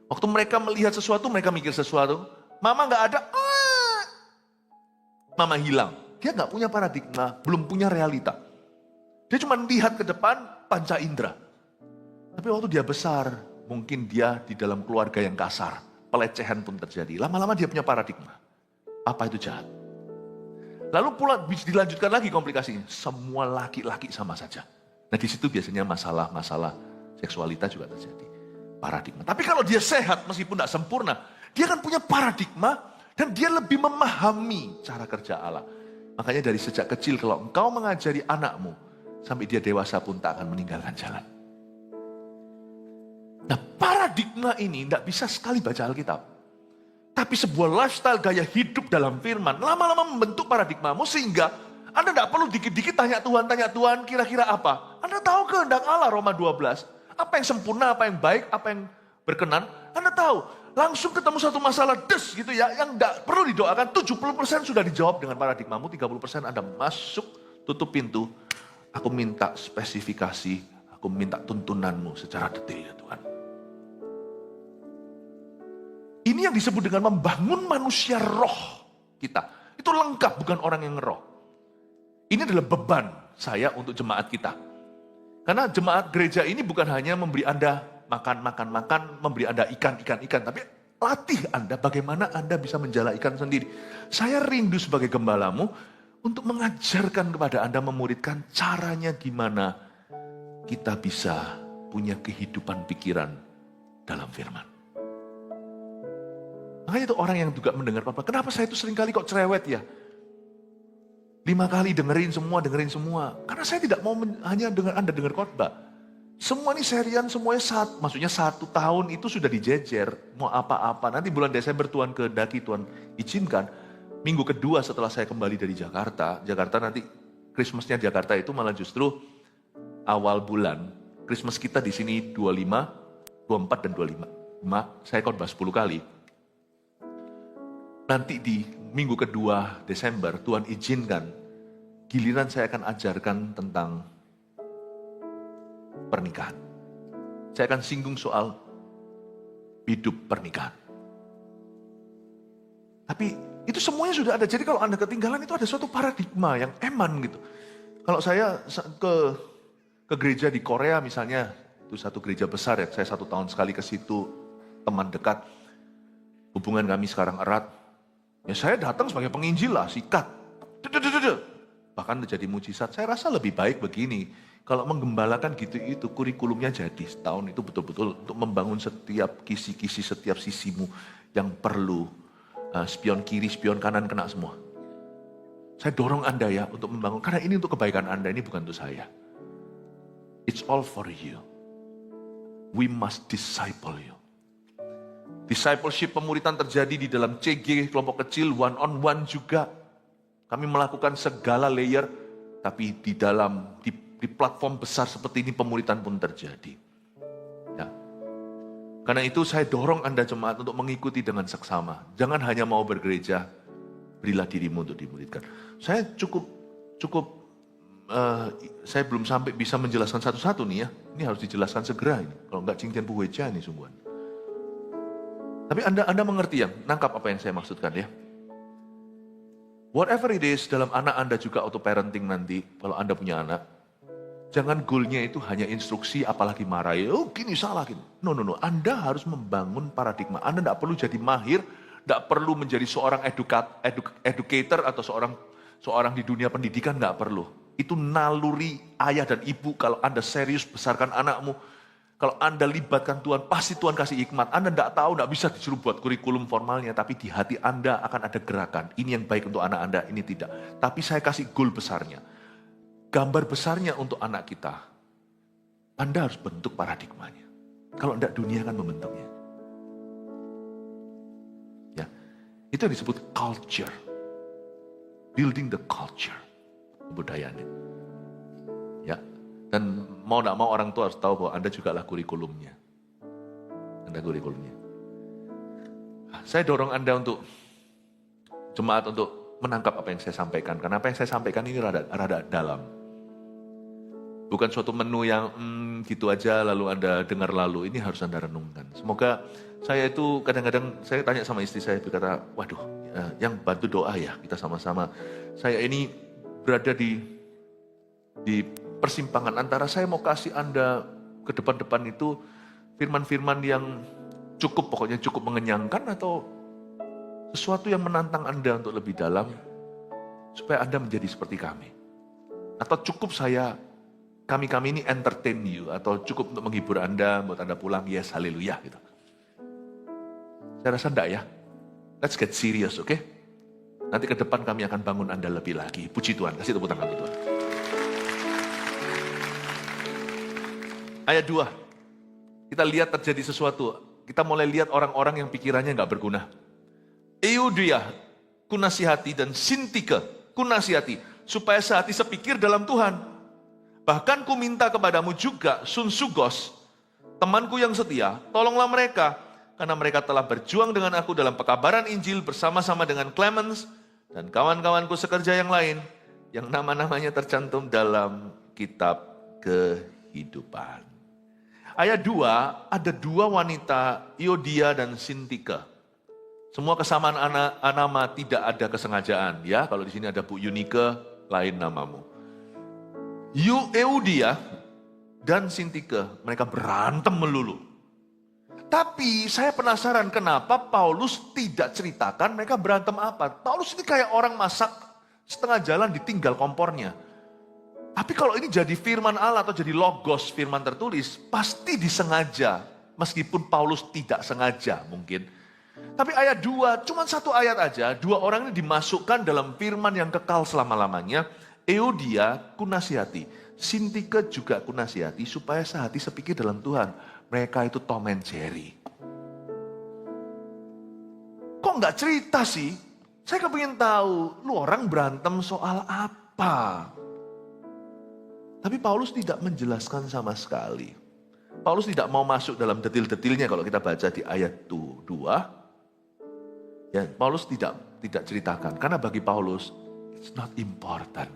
Waktu mereka melihat sesuatu, mereka mikir sesuatu. Mama gak ada, mama hilang. Dia gak punya paradigma, belum punya realita. Dia cuma lihat ke depan, panca indera. Tapi waktu dia besar, mungkin dia di dalam keluarga yang kasar. Pelecehan pun terjadi. Lama-lama dia punya paradigma. Apa itu jahat? Lalu pula dilanjutkan lagi komplikasinya. Semua laki-laki sama saja. Nah di situ biasanya masalah seksualitas juga terjadi. Paradigma. Tapi kalau dia sehat, meskipun tidak sempurna, dia kan punya paradigma dan dia lebih memahami cara kerja Allah. Makanya dari sejak kecil kalau engkau mengajari anakmu, sampai dia dewasa pun tak akan meninggalkan jalan. Nah paradigma ini tidak bisa sekali baca Alkitab. Tapi sebuah lifestyle gaya hidup dalam firman lama-lama membentuk paradigmamu sehingga Anda tidak perlu dikit-dikit tanya Tuhan kira-kira apa. Anda tahu kehendak Allah Roma 12. Apa yang sempurna, apa yang baik, apa yang berkenan. Anda tahu langsung ketemu satu masalah des gitu ya, yang gak perlu didoakan, 70% sudah dijawab dengan paradigmamu, 30% Anda masuk, tutup pintu, aku minta spesifikasi, aku minta tuntunanmu secara detail ya Tuhan. Ini yang disebut dengan membangun manusia roh kita. Itu lengkap, bukan orang yang roh. Ini adalah beban saya untuk jemaat kita. Karena jemaat gereja ini bukan hanya memberi Anda makan, memberi Anda ikan, tapi latih Anda bagaimana Anda bisa menjala ikan sendiri. Saya rindu sebagai gembalamu untuk mengajarkan kepada Anda, memuridkan caranya gimana kita bisa punya kehidupan pikiran dalam firman. Makanya itu orang yang juga mendengar Papa, kenapa saya itu seringkali kok cerewet ya? 5 kali dengerin semua. Karena saya tidak mau hanya dengar Anda dengar khotbah. Semua ini serian, semuanya maksudnya 1 tahun itu sudah dijejer, mau apa-apa. Nanti bulan Desember Tuhan kehendaki, Tuhan izinkan. Minggu kedua setelah saya kembali dari Jakarta nanti Christmas-nya Jakarta itu malah justru awal bulan. Christmas kita di sini 25, 24 dan 25. Saya khotbah 10 kali. Nanti di minggu kedua Desember Tuhan izinkan, giliran saya akan ajarkan tentang pernikahan. Saya akan singgung soal hidup pernikahan. Tapi itu semuanya sudah ada. Jadi kalau Anda ketinggalan itu ada suatu paradigma yang eman gitu. Kalau saya ke gereja di Korea misalnya, itu satu gereja besar ya, saya 1 tahun sekali ke situ, teman dekat. Hubungan kami sekarang erat. Ya saya datang sebagai penginjil lah, sikat. Bahkan terjadi mujizat. Saya rasa lebih baik begini. Kalau menggembalakan gitu itu kurikulumnya jadi setahun itu betul-betul untuk membangun setiap kisi-kisi, setiap sisimu yang perlu. Spion kiri, spion kanan kena semua. Saya dorong Anda ya untuk membangun. Karena ini untuk kebaikan Anda, ini bukan untuk saya. It's all for you. We must disciple you. Discipleship pemuritan terjadi di dalam CG, kelompok kecil, one on one juga. Kami melakukan segala layer, tapi di dalam, di platform besar seperti ini pemuritan pun terjadi. Ya. Karena itu saya dorong Anda jemaat untuk mengikuti dengan seksama. Jangan hanya mau bergereja, berilah dirimu untuk dimuridkan. Saya saya belum sampai bisa menjelaskan satu-satu nih ya. Ini harus dijelaskan segera ini. Kalau enggak cincin puweja ini sungguhan. Tapi Anda mengerti ya, nangkap apa yang saya maksudkan ya. Whatever it is, dalam anak Anda juga auto parenting nanti, kalau Anda punya anak, jangan goalnya itu hanya instruksi, apalagi marahi, oh gini salah gini. No, Anda harus membangun paradigma. Anda tidak perlu jadi mahir, tidak perlu menjadi seorang educator atau seorang di dunia pendidikan, tidak perlu. Itu naluri ayah dan ibu kalau Anda serius besarkan anakmu. Kalau Anda libatkan Tuhan, pasti Tuhan kasih hikmat. Anda tidak tahu, tidak bisa disuruh buat kurikulum formalnya, tapi di hati Anda akan ada gerakan. Ini yang baik untuk anak Anda, ini tidak. Tapi saya kasih goal besarnya. Gambar besarnya untuk anak kita. Anda harus bentuk paradigmanya. Kalau tidak, dunia akan membentuknya. Ya, itu yang disebut culture. Building the culture. Kebudayaannya. Ya. Dan mau tidak mau orang tua harus tahu bahwa Anda juga lah kurikulumnya. Anda kurikulumnya. Saya dorong Anda untuk jemaat untuk menangkap apa yang saya sampaikan. Karena apa yang saya sampaikan ini rada dalam. Bukan suatu menu yang gitu aja lalu Anda dengar lalu. Ini harus Anda renungkan. Semoga saya itu kadang-kadang saya tanya sama istri saya berkata, waduh yang bantu doa ya kita sama-sama. Saya ini berada di persimpangan antara saya mau kasih Anda ke depan-depan itu firman-firman yang pokoknya cukup mengenyangkan atau sesuatu yang menantang Anda untuk lebih dalam supaya Anda menjadi seperti kami. Atau cukup kami ini entertain you atau cukup untuk menghibur Anda, buat Anda pulang, yes, haleluya gitu. Saya rasa enggak ya. Let's get serious, oke? Nanti ke depan kami akan bangun Anda lebih lagi. Puji Tuhan, kasih tepuk tangan Tuhan. Ayat 2, kita lihat terjadi sesuatu. Kita mulai lihat orang-orang yang pikirannya nggak berguna. Euodia, kunasihati, dan Sintike, kunasihati, supaya sehati sepikir dalam Tuhan. Bahkan ku minta kepadamu juga, Sunsugos, temanku yang setia, tolonglah mereka, karena mereka telah berjuang dengan aku dalam pekabaran Injil bersama-sama dengan Clemens dan kawan-kawanku sekerja yang lain, yang nama-namanya tercantum dalam kitab kehidupan. Ayat 2, ada dua wanita, Euodia dan Sintike. Semua kesamaan nama tidak ada kesengajaan, ya. Kalau di sini ada Bu Yunike, lain namamu. Euodia dan Sintike, mereka berantem melulu. Tapi saya penasaran kenapa Paulus tidak ceritakan mereka berantem apa. Paulus ini kayak orang masak setengah jalan ditinggal kompornya. Tapi kalau ini jadi firman Allah atau jadi logos firman tertulis, pasti disengaja. Meskipun Paulus tidak sengaja mungkin. Tapi ayat 2, cuma satu ayat aja, dua orang ini dimasukkan dalam firman yang kekal selama-lamanya. Euodia kunasihati, Sintike juga kunasihati supaya sehati sepikir dalam Tuhan. Mereka itu Tom and Jerry. Kok nggak cerita sih? Saya kepingin tahu, lu orang berantem soal apa? Tapi Paulus tidak menjelaskan sama sekali. Paulus tidak mau masuk dalam detil-detilnya kalau kita baca di ayat 2. Ya, Paulus tidak ceritakan. Karena bagi Paulus, it's not important.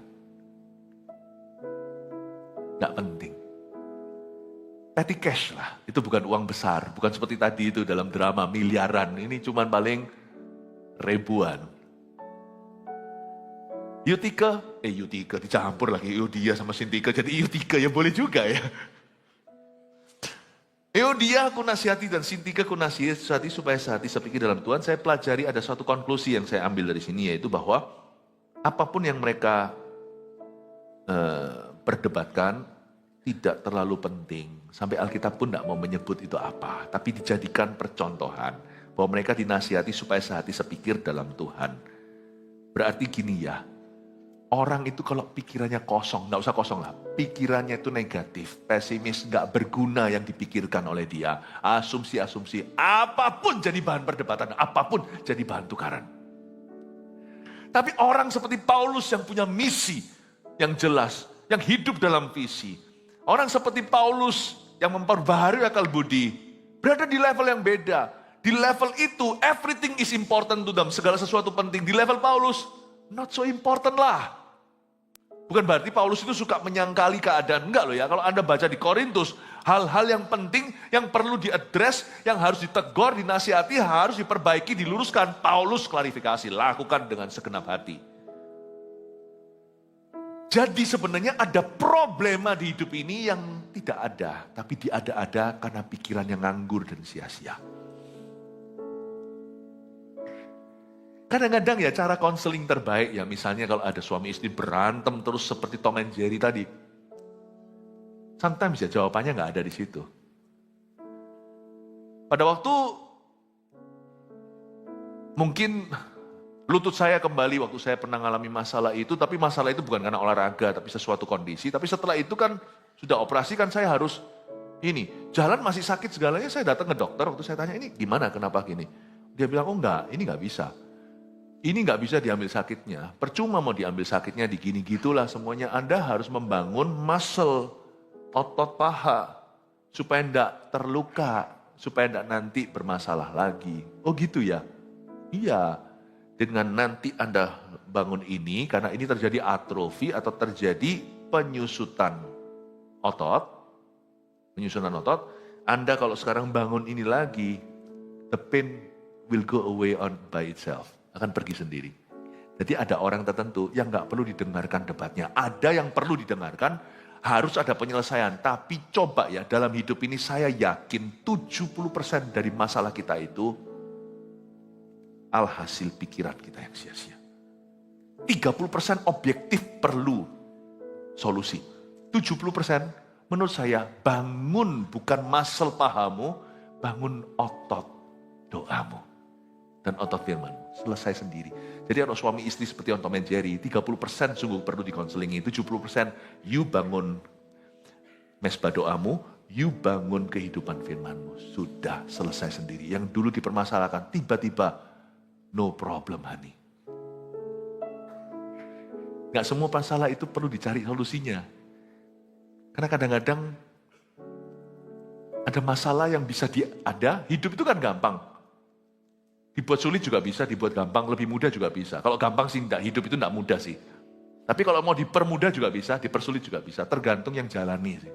Nggak penting. Petty cash lah, itu bukan uang besar. Bukan seperti tadi itu dalam drama miliaran. Ini cuma paling ribuan. Euodia dicampur lagi. Euodia sama Sintike jadi Euodia ya boleh juga ya. Euodia aku nasihati dan Sintike aku nasihati supaya sehati sepikir dalam Tuhan. Saya pelajari ada suatu konklusi yang saya ambil dari sini, yaitu bahwa apapun yang mereka perdebatkan tidak terlalu penting. Sampai Alkitab pun tidak mau menyebut itu apa. Tapi dijadikan percontohan bahwa mereka dinasihati supaya sehati sepikir dalam Tuhan. Berarti gini ya, orang itu kalau pikirannya kosong, nggak usah kosong lah. Pikirannya itu negatif, pesimis, nggak berguna yang dipikirkan oleh dia. Asumsi-asumsi, apapun jadi bahan perdebatan, apapun jadi bahan tukaran. Tapi orang seperti Paulus yang punya misi yang jelas, yang hidup dalam visi. Orang seperti Paulus yang memperbaharui akal budi, berada di level yang beda. Di level itu, everything is important to them. Segala sesuatu penting. Di level Paulus, not so important lah. Bukan berarti Paulus itu suka menyangkali keadaan. Enggak loh ya, kalau Anda baca di Korintus, hal-hal yang penting, yang perlu diadres, yang harus ditegur, dinasihati, harus diperbaiki, diluruskan. Paulus klarifikasi, lakukan dengan segenap hati. Jadi sebenarnya ada problema di hidup ini yang tidak ada. Tapi diada-ada karena pikiran yang nganggur dan sia-sia. Kadang-kadang ya cara konseling terbaik ya misalnya kalau ada suami istri berantem terus seperti Tom and Jerry tadi. Sometimes ya jawabannya nggak ada di situ. Pada waktu mungkin lutut saya kembali waktu saya pernah mengalami masalah itu, tapi masalah itu bukan karena olahraga, tapi sesuatu kondisi. Tapi setelah itu kan sudah operasi kan saya harus jalan masih sakit segalanya, saya datang ke dokter waktu saya tanya ini gimana, kenapa gini? Dia bilang, oh enggak, ini nggak bisa. Ini nggak bisa diambil sakitnya, percuma mau diambil sakitnya digini gitulah semuanya. Anda harus membangun muscle, otot paha, supaya enggak terluka, supaya enggak nanti bermasalah lagi. Oh gitu ya? Iya, dengan nanti Anda bangun ini, karena ini terjadi atrofi atau terjadi penyusutan otot, Anda kalau sekarang bangun ini lagi, the pain will go away by itself. Akan pergi sendiri. Jadi ada orang tertentu yang nggak perlu didengarkan debatnya. Ada yang perlu didengarkan, harus ada penyelesaian. Tapi coba ya, dalam hidup ini saya yakin 70% dari masalah kita itu alhasil pikiran kita yang sia-sia. 30% objektif perlu solusi. 70% menurut saya bangun bukan muscle pahamu, bangun otot doamu dan otot firmanmu. Selesai sendiri. Jadi kalau suami istri seperti Tom and Jerry, 30% sungguh perlu dikonselingi, 70% you bangun mesbah doamu, you bangun kehidupan firmanmu. Sudah selesai sendiri. Yang dulu dipermasalahkan, tiba-tiba no problem honey. Gak semua masalah itu perlu dicari solusinya. Karena kadang-kadang Ada masalah yang bisa hidup itu kan gampang. Dibuat sulit juga bisa, dibuat gampang, lebih mudah juga bisa. Kalau gampang sih hidup itu enggak mudah sih. Tapi kalau mau dipermudah juga bisa, dipersulit juga bisa. Tergantung yang jalani sih.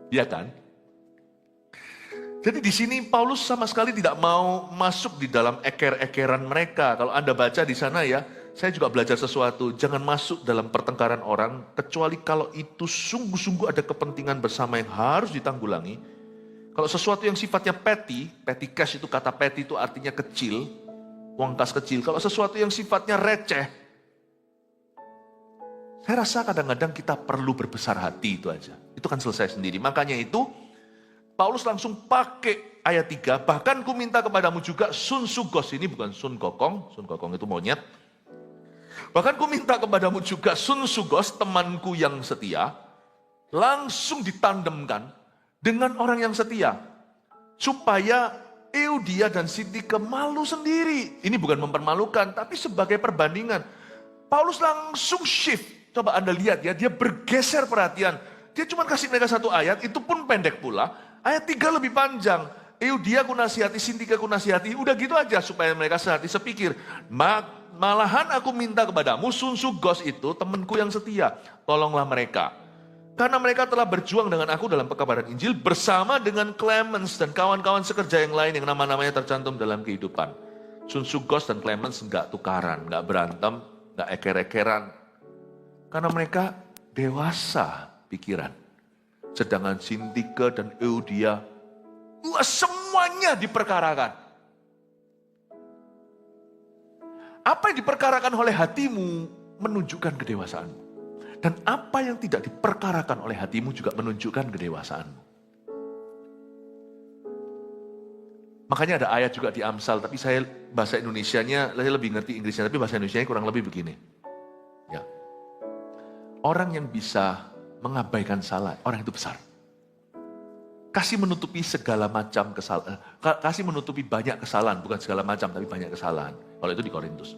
Iya kan? Jadi di sini Paulus sama sekali tidak mau masuk di dalam eker-ekeran mereka. Kalau Anda baca di sana ya, saya juga belajar sesuatu. Jangan masuk dalam pertengkaran orang, kecuali kalau itu sungguh-sungguh ada kepentingan bersama yang harus ditanggulangi. Kalau sesuatu yang sifatnya petty cash itu kata petty itu artinya kecil, uang kas kecil. Kalau sesuatu yang sifatnya receh, saya rasa kadang-kadang kita perlu berbesar hati itu aja. Itu kan selesai sendiri. Makanya itu, Paulus langsung pakai ayat 3, bahkan ku minta kepadamu juga sun sugos, ini bukan sun kokong itu monyet. Bahkan ku minta kepadamu juga sun sugos, temanku yang setia, langsung ditandemkan dengan orang yang setia. Supaya Eudia dan Sintike malu sendiri. Ini bukan mempermalukan, tapi sebagai perbandingan. Paulus langsung shift, coba Anda lihat ya, dia bergeser perhatian. Dia cuma kasih mereka satu ayat, itu pun pendek pula. Ayat 3 lebih panjang. Eudia ku nasihati, Sintike ku nasihati. Udah gitu aja supaya mereka sehati sepikir. Malahan aku minta kepadamu, sun sugos itu temanku yang setia. Tolonglah mereka. Karena mereka telah berjuang dengan aku dalam pekabaran Injil bersama dengan Clemens dan kawan-kawan sekerja yang lain yang nama-namanya tercantum dalam kehidupan. Sun sugos dan Clemens enggak tukaran, enggak berantem, enggak eker-ekeran. Karena mereka dewasa pikiran. Sedangkan Sintike dan Eudia, semuanya diperkarakan. Apa yang diperkarakan oleh hatimu menunjukkan kedewasaanmu. Dan apa yang tidak diperkarakan oleh hatimu juga menunjukkan kedewasaanmu. Makanya ada ayat juga di Amsal, tapi saya bahasa Indonesianya, saya lebih ngerti Inggrisnya, tapi bahasa Indonesianya kurang lebih begini. Ya. Orang yang bisa mengabaikan salah, orang itu besar. Kasih menutupi segala macam kesalahan, kasih menutupi banyak kesalahan, bukan segala macam, tapi banyak kesalahan. Kalau itu di Korintus.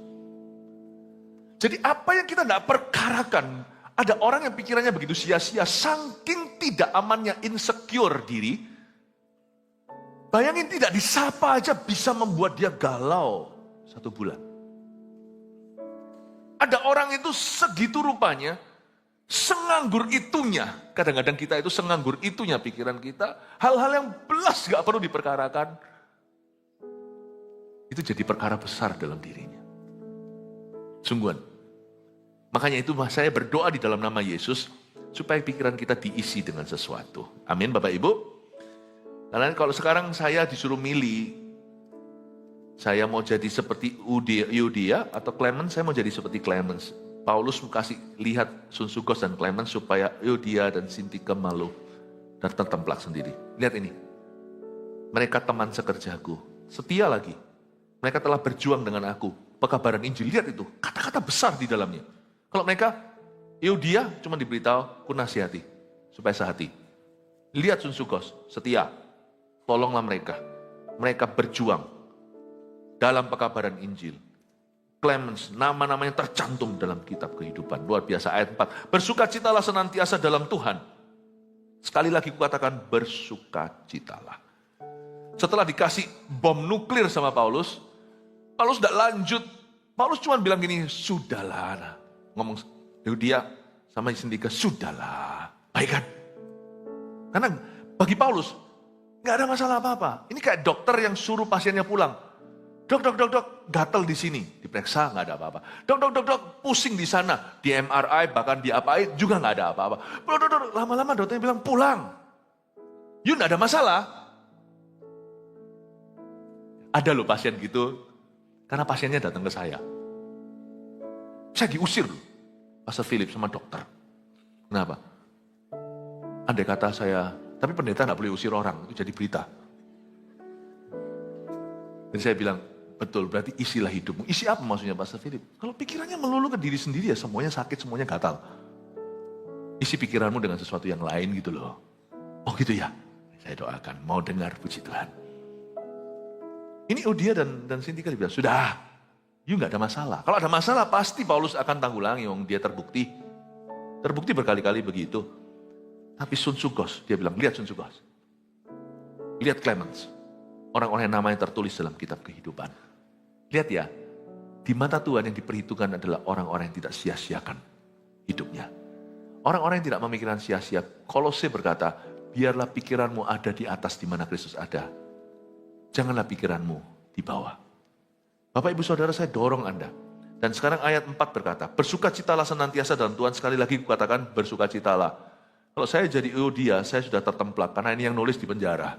Jadi apa yang kita tidak perkarakan, ada orang yang pikirannya begitu sia-sia, saking tidak amannya insecure diri, bayangin tidak disapa aja bisa membuat dia galau 1 bulan. Ada orang itu segitu rupanya, senganggur itunya, kadang-kadang kita itu senganggur itunya pikiran kita, hal-hal yang belas gak perlu diperkarakan, itu jadi perkara besar dalam dirinya. Sungguhan. Makanya itu saya berdoa di dalam nama Yesus, supaya pikiran kita diisi dengan sesuatu. Amin Bapak Ibu. Karena kalau sekarang saya disuruh milih, saya mau jadi seperti Eudia atau Clemens, saya mau jadi seperti Clemens. Paulus kasih lihat sun sugos dan Clemens supaya Eudia dan Sintike malu dan tertemplak sendiri. Lihat ini. Mereka teman sekerjaku, setia lagi. Mereka telah berjuang dengan aku. Pekabaran Injil, lihat itu. Kata-kata besar di dalamnya. Kalau mereka, Eudia cuma diberitahu, ku nasihati, supaya sehati. Lihat sun sugos, setia. Tolonglah mereka. Mereka berjuang dalam pekabaran Injil. Clemens, nama-namanya tercantum dalam kitab kehidupan. Luar biasa, ayat 4. Bersukacitalah senantiasa dalam Tuhan. Sekali lagi kukatakan, bersukacitalah. Setelah dikasih bom nuklir sama Paulus tidak lanjut. Paulus cuma bilang gini, sudahlah. Ngomong Eudia sama Sintike, sudahlah. Baik kan? Karena bagi Paulus, gak ada masalah apa-apa. Ini kayak dokter yang suruh pasiennya pulang. Dok, gatal di sini, diperiksa nggak ada apa-apa. Dok, pusing di sana, di MRI bahkan di apa juga nggak ada apa-apa. Dok, lama-lama dokternya bilang pulang. Yuk nggak ada masalah. Ada loh pasien gitu, karena pasiennya datang ke saya. Saya diusir loh, Pastor Philip sama dokter. Kenapa? Andai kata saya, tapi pendeta nggak boleh usir orang, itu jadi berita. Dan saya bilang, betul, berarti isilah hidupmu. Isi apa maksudnya Pastor Philip? Kalau pikirannya melulu ke diri sendiri ya semuanya sakit, semuanya gatal. Isi pikiranmu dengan sesuatu yang lain gitu loh. Oh gitu ya? Saya doakan, mau dengar puji Tuhan. Ini Eudia dan Sintike bilang, sudah, you gak ada masalah. Kalau ada masalah pasti Paulus akan tanggulangi, dia terbukti. Terbukti berkali-kali begitu. Tapi sun sugos, dia bilang, lihat sun sugos. Lihat Clemens, orang-orang yang namanya tertulis dalam kitab kehidupan. Lihat ya, di mata Tuhan yang diperhitungkan adalah orang-orang yang tidak sia-siakan hidupnya. Orang-orang yang tidak memikirkan sia-sia. Kolose berkata, biarlah pikiranmu ada di atas di mana Kristus ada. Janganlah pikiranmu di bawah. Bapak Ibu Saudara, saya dorong Anda. Dan sekarang ayat 4 berkata, bersukacitalah senantiasa dalam Tuhan. Sekali lagi kukatakan bersukacitalah. Kalau saya jadi Euodia, saya sudah tertemplak karena ini yang nulis di penjara.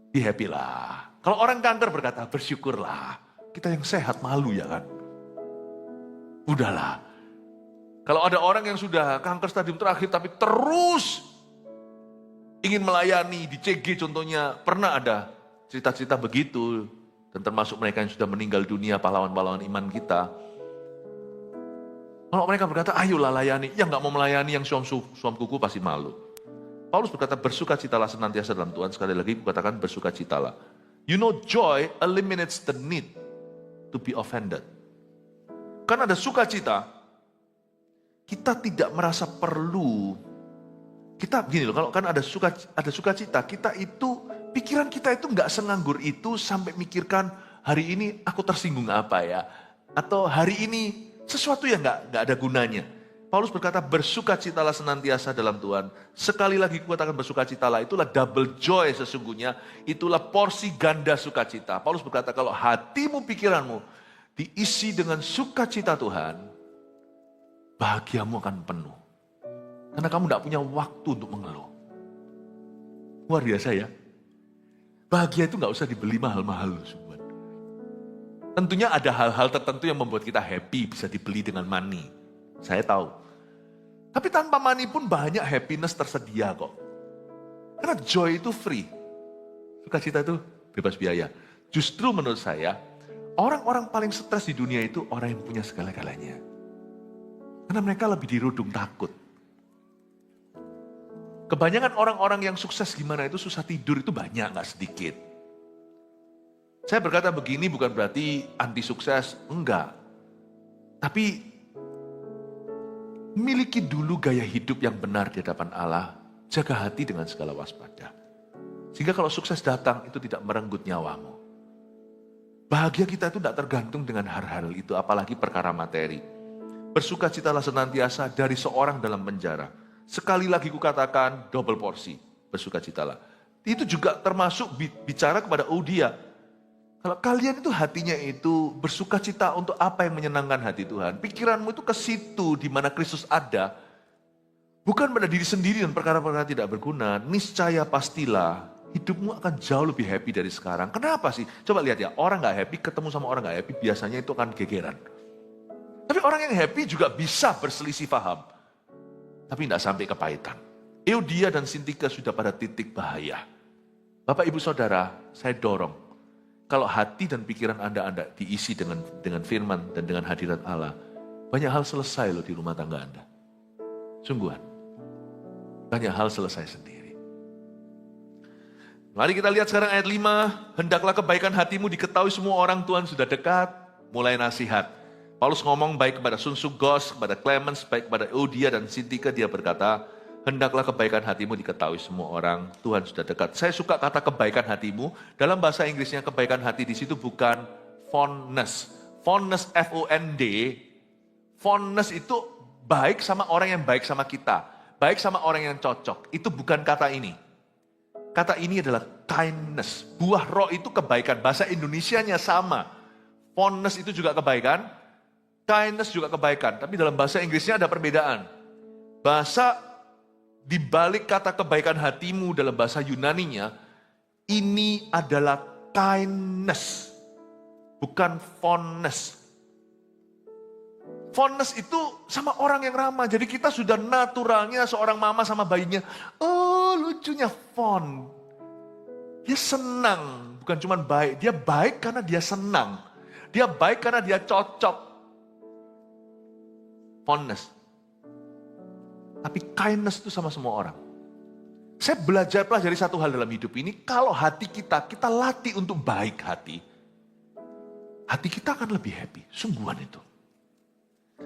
Be happy lah. Kalau orang kanker berkata, bersyukurlah. Kita yang sehat malu ya kan. Udahlah. Kalau ada orang yang sudah kanker stadium terakhir tapi terus ingin melayani di CG contohnya, pernah ada cerita-cerita begitu. Dan termasuk mereka yang sudah meninggal dunia, pahlawan-pahlawan iman kita. Kalau mereka berkata, ayolah layani. Yang gak mau melayani, yang suam kuku pasti malu. Paulus berkata, bersukacitalah senantiasa dalam Tuhan. Sekali lagi kukatakan bersukacitalah. You know, joy eliminates the need to be offended. Karena ada sukacita, kita tidak merasa perlu. Kita gini loh, kalau kan ada sukacita, kita itu, pikiran kita itu nggak senganggur itu sampai mikirkan hari ini aku tersinggung apa ya, atau hari ini sesuatu yang nggak ada gunanya. Paulus berkata bersukacitalah senantiasa dalam Tuhan. Sekali lagi kukatakan bersukacitalah, itulah double joy sesungguhnya, itulah porsi ganda sukacita. Paulus berkata kalau hatimu, pikiranmu diisi dengan sukacita Tuhan, bahagiamu akan penuh. Karena kamu tidak punya waktu untuk mengeluh. Luar biasa ya. Bahagia itu nggak usah dibeli mahal-mahal loh sobat. Tentunya ada hal-hal tertentu yang membuat kita happy, bisa dibeli dengan money. Saya tahu. Tapi tanpa money pun banyak happiness tersedia kok. Karena joy itu free. Sukacita itu bebas biaya. Justru menurut saya, orang-orang paling stres di dunia itu orang yang punya segala-galanya. Karena mereka lebih dirudung takut. Kebanyakan orang-orang yang sukses gimana itu susah tidur itu banyak, gak sedikit. Saya berkata begini bukan berarti anti sukses, enggak. Tapi miliki dulu gaya hidup yang benar di hadapan Allah. Jaga hati dengan segala waspada. Sehingga kalau sukses datang itu tidak merenggut nyawamu. Bahagia kita itu tidak tergantung dengan hal-hal itu, apalagi perkara materi. Bersukacitalah senantiasa dari seorang dalam penjara. Sekali lagi kukatakan double porsi, bersukacitalah. Itu juga termasuk bicara kepada Euodia. Kalau kalian itu hatinya itu bersukacita untuk apa yang menyenangkan hati Tuhan. Pikiranmu itu ke situ di mana Kristus ada. Bukan pada diri sendiri dan perkara-perkara tidak berguna. Niscaya pastilah hidupmu akan jauh lebih happy dari sekarang. Kenapa sih? Coba lihat ya, orang gak happy ketemu sama orang gak happy biasanya itu akan gegeran. Tapi orang yang happy juga bisa berselisih paham. Tapi tidak sampai kepahitan. Euodia dan Sintika sudah pada titik bahaya. Bapak Ibu Saudara, saya dorong. Kalau hati dan pikiran Anda diisi dengan firman dan dengan hadirat Allah, banyak hal selesai loh di rumah tangga Anda. Sungguhan. Banyak hal selesai sendiri. Mari kita lihat sekarang ayat 5. Hendaklah kebaikan hatimu diketahui semua orang, Tuhan sudah dekat. Mulai nasihat. Paulus ngomong baik kepada Syntychus, kepada Clemens, baik kepada Euodia dan Sintika, dia berkata, hendaklah kebaikan hatimu diketahui semua orang, Tuhan sudah dekat. Saya suka kata kebaikan hatimu, dalam bahasa Inggrisnya kebaikan hati di situ bukan fondness. Fondness, F-O-N-D, fondness itu baik sama orang yang baik sama kita, baik sama orang yang cocok. Itu bukan kata ini. Kata ini adalah kindness. Buah roh itu kebaikan, bahasa Indonesianya sama. Fondness itu juga kebaikan. Kindness juga kebaikan, tapi dalam bahasa Inggrisnya ada perbedaan. Bahasa di balik kata kebaikan hatimu dalam bahasa Yunaninya, ini adalah kindness, bukan fondness. Fondness itu sama orang yang ramah, jadi kita sudah naturalnya seorang mama sama bayinya, oh lucunya fond. Dia senang, bukan cuma baik, dia baik karena dia senang. Dia baik karena dia cocok. Fondness. Tapi kindness itu sama semua orang. Saya pelajari satu hal dalam hidup ini, kalau hati kita latih untuk baik hati kita akan lebih happy, sungguhan itu.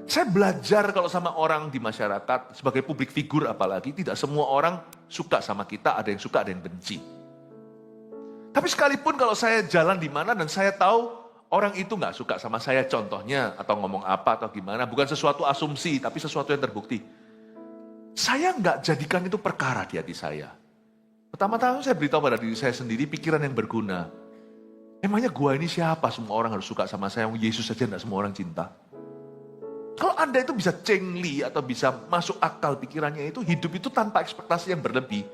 Saya belajar kalau sama orang di masyarakat, sebagai publik figur apalagi, tidak semua orang suka sama kita, ada yang suka, ada yang benci. Tapi sekalipun kalau saya jalan di mana dan saya tahu orang itu nggak suka sama saya contohnya atau ngomong apa atau gimana, bukan sesuatu asumsi tapi sesuatu yang terbukti. Saya nggak jadikan itu perkara di hati saya. Pertama-tama saya beritahu pada diri saya sendiri pikiran yang berguna. Emangnya gua ini siapa semua orang harus suka sama saya, Yesus saja nggak semua orang cinta. Kalau Anda itu bisa cengli atau bisa masuk akal pikirannya itu, hidup itu tanpa ekspektasi yang berlebih.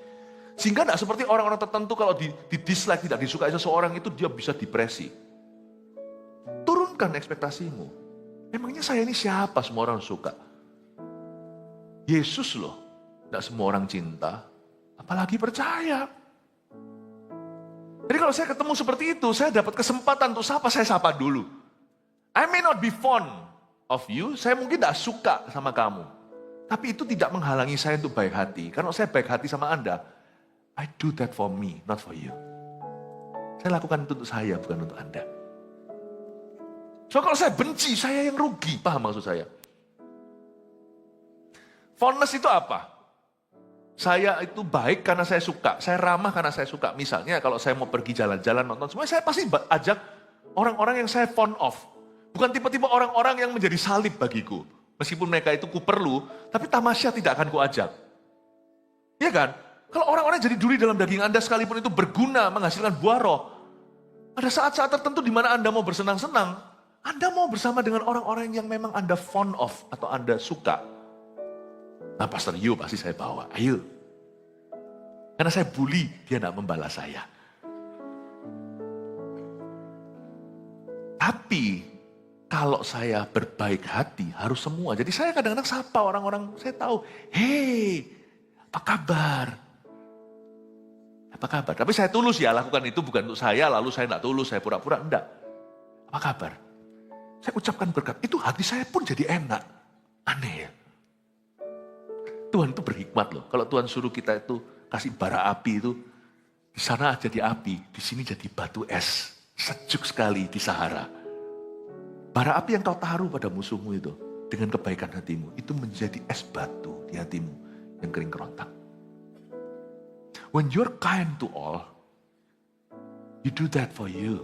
Sehingga tidak seperti orang-orang tertentu kalau di dislike, tidak disukai seseorang itu dia bisa depresi. Turunkan ekspektasimu. Emangnya saya ini siapa semua orang suka? Yesus loh, tidak semua orang cinta, apalagi percaya. Jadi kalau saya ketemu seperti itu, saya dapat kesempatan untuk sapa, saya sapa dulu. I may not be fond of you, saya mungkin tidak suka sama kamu. Tapi itu tidak menghalangi saya untuk baik hati. Karena saya baik hati sama Anda, I do that for me, not for you. Saya lakukan itu untuk saya, bukan untuk Anda. So kalau saya benci, saya yang rugi. Paham maksud saya? Fondness itu apa? Saya itu baik karena saya suka. Saya ramah karena saya suka. Misalnya kalau saya mau pergi jalan-jalan, nonton semuanya, saya pasti ajak orang-orang yang saya fond of. Bukan tipe-tipe orang-orang yang menjadi salib bagiku. Meskipun mereka itu kuperlu, tapi tamasya tidak akan kuajak. Iya kan? Kalau orang-orang jadi duri dalam daging Anda sekalipun itu berguna, menghasilkan buah roh. Ada saat-saat tertentu di mana Anda mau bersenang-senang, Anda mau bersama dengan orang-orang yang memang Anda fond of atau Anda suka. Nah Pastor Yu pasti saya bawa, ayo. Karena saya bully, dia tidak membalas saya. Tapi kalau saya berbaik hati harus semua. Jadi saya kadang-kadang sapa orang-orang, saya tahu, hei apa kabar? Apa kabar? Tapi saya tulus ya lakukan itu bukan untuk saya, lalu saya tidak tulus, saya pura-pura, enggak. Apa kabar? Saya ucapkan berkat, itu hati saya pun jadi enak. Aneh ya. Tuhan itu berhikmat loh. Kalau Tuhan suruh kita itu kasih bara api itu, di sana jadi api, di sini jadi batu es. Sejuk sekali di Sahara. Bara api yang kau taruh pada musuhmu itu, dengan kebaikan hatimu, itu menjadi es batu di hatimu yang kering kerontang. When you're kind to all, you do that for you.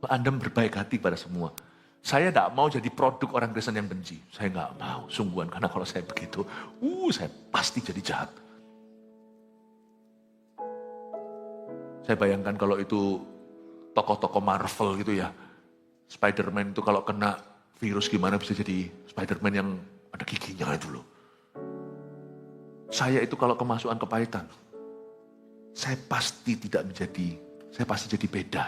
Anda berbaik hati pada semua. Saya tidak mau jadi produk orang Kristen yang benci. Saya nggak mau, sungguhan. Karena kalau saya begitu, saya pasti jadi jahat. Saya bayangkan kalau itu tokoh-tokoh Marvel gitu ya. Spider-Man itu kalau kena virus gimana bisa jadi Spider-Man yang ada giginya itu loh. Saya itu kalau kemasukan kepahitan, saya pasti jadi beda.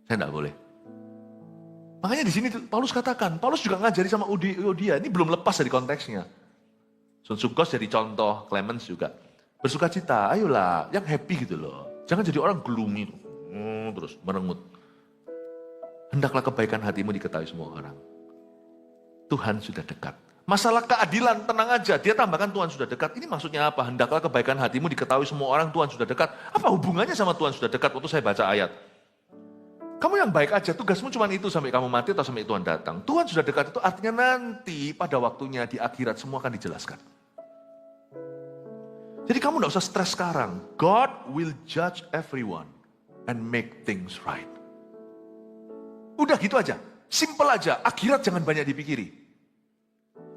Saya tidak boleh. Makanya di sini Paulus katakan, Paulus juga ngajari sama Euodia, ini belum lepas dari konteksnya. Sun Sukos jadi contoh, Clemens juga. Bersukacita, ayolah, yang happy gitu loh. Jangan jadi orang gloomy, terus merengut. Hendaklah kebaikan hatimu diketahui semua orang. Tuhan sudah dekat. Masalah keadilan, tenang aja. Dia tambahkan Tuhan sudah dekat. Ini maksudnya apa? Hendaklah kebaikan hatimu diketahui semua orang, Tuhan sudah dekat. Apa hubungannya sama Tuhan sudah dekat? Waktu saya baca ayat. Kamu yang baik aja, tugasmu cuma itu sampai kamu mati atau sampai Tuhan datang. Tuhan sudah dekat itu artinya nanti pada waktunya di akhirat semua akan dijelaskan. Jadi kamu gak usah stres sekarang. God will judge everyone and make things right. Udah gitu aja. Simple aja. Akhirat jangan banyak dipikiri.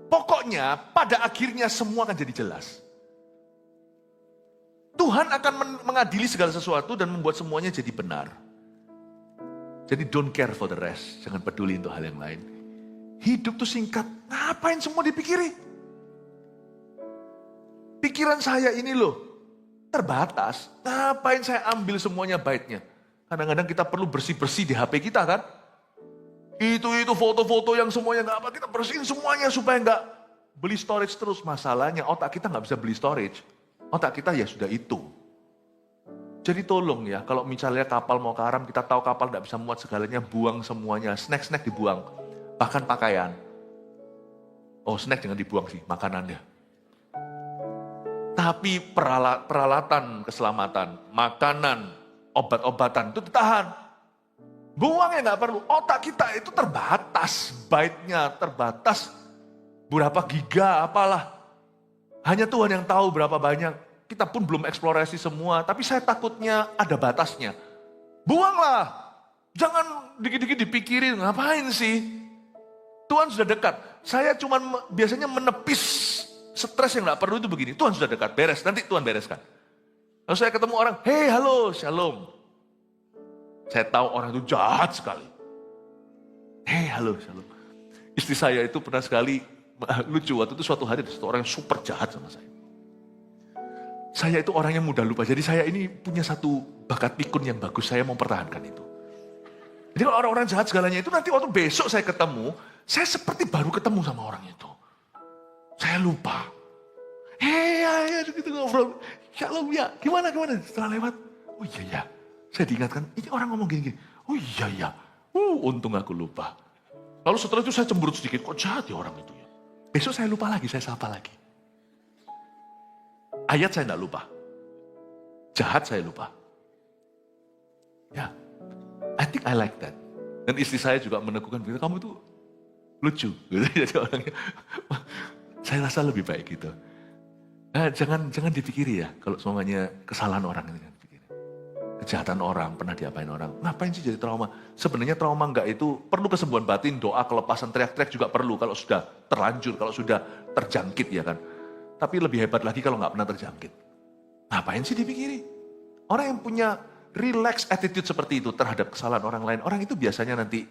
Pokoknya pada akhirnya semua akan jadi jelas. Tuhan akan mengadili segala sesuatu dan membuat semuanya jadi benar. Jadi don't care for the rest. Jangan peduli untuk hal yang lain. Hidup tuh singkat. Ngapain semua dipikiri? Pikiran saya ini loh terbatas. Ngapain saya ambil semuanya baiknya? Kadang-kadang kita perlu bersih-bersih di HP kita kan? Itu foto-foto yang semuanya nggak apa, kita bersihin semuanya supaya nggak beli storage terus. Masalahnya otak kita nggak bisa beli storage. Otak kita ya sudah itu. Jadi tolong ya, kalau misalnya kapal mau karam, kita tahu kapal nggak bisa muat segalanya, buang semuanya. Snack-snack dibuang, bahkan pakaian. Oh snack jangan dibuang sih, makanannya. Tapi peralatan keselamatan, makanan, obat-obatan itu ditahan. Buang ya nggak perlu, otak kita itu terbatas, byte-nya terbatas, berapa giga apalah. Hanya Tuhan yang tahu berapa banyak. kita pun belum eksplorasi semua, tapi saya takutnya ada batasnya. Buanglah, jangan dikit-dikit dipikirin, ngapain sih? Tuhan sudah dekat. Saya cuma biasanya menepis stres yang gak perlu itu begini. Tuhan sudah dekat, beres, nanti Tuhan bereskan. Lalu saya ketemu orang, hey halo, shalom. Saya tahu orang itu jahat sekali. Hey halo, shalom. Istri saya itu pernah sekali, lucu, waktu itu suatu hari ada satu orang yang super jahat sama saya. Saya itu orang yang mudah lupa, jadi saya ini punya satu bakat pikun yang bagus, saya mau pertahankan itu. Jadi kalau orang-orang jahat segalanya itu nanti waktu besok saya ketemu, saya seperti baru ketemu sama orang itu. Saya lupa. Hei, gitu ngobrol. Shalom ya, gimana? Setelah lewat, oh iya ya, saya diingatkan, ini orang ngomong gini-gini. Oh iya ya, untung aku lupa. Lalu setelah itu saya cemberut sedikit, kok jahat ya orang itu ya. Besok saya lupa lagi, saya sapa lagi. Ayat saya tidak lupa. Jahat saya lupa. Ya, I think I like that. Dan istri saya juga meneguhkan, kamu itu lucu. Jadi orangnya, saya rasa lebih baik gitu. Nah, jangan dipikiri ya, kalau semuanya kesalahan orang itu kan. Kejahatan orang, pernah diapain orang. Ngapain sih jadi trauma? Sebenarnya trauma enggak itu perlu kesembuhan batin, doa, kelepasan, teriak-teriak juga perlu. Kalau sudah terlanjur, kalau sudah terjangkit ya kan. Tapi lebih hebat lagi kalau nggak pernah terjangkit. Ngapain sih dipikiri? Orang yang punya relax attitude seperti itu terhadap kesalahan orang lain, orang itu biasanya nanti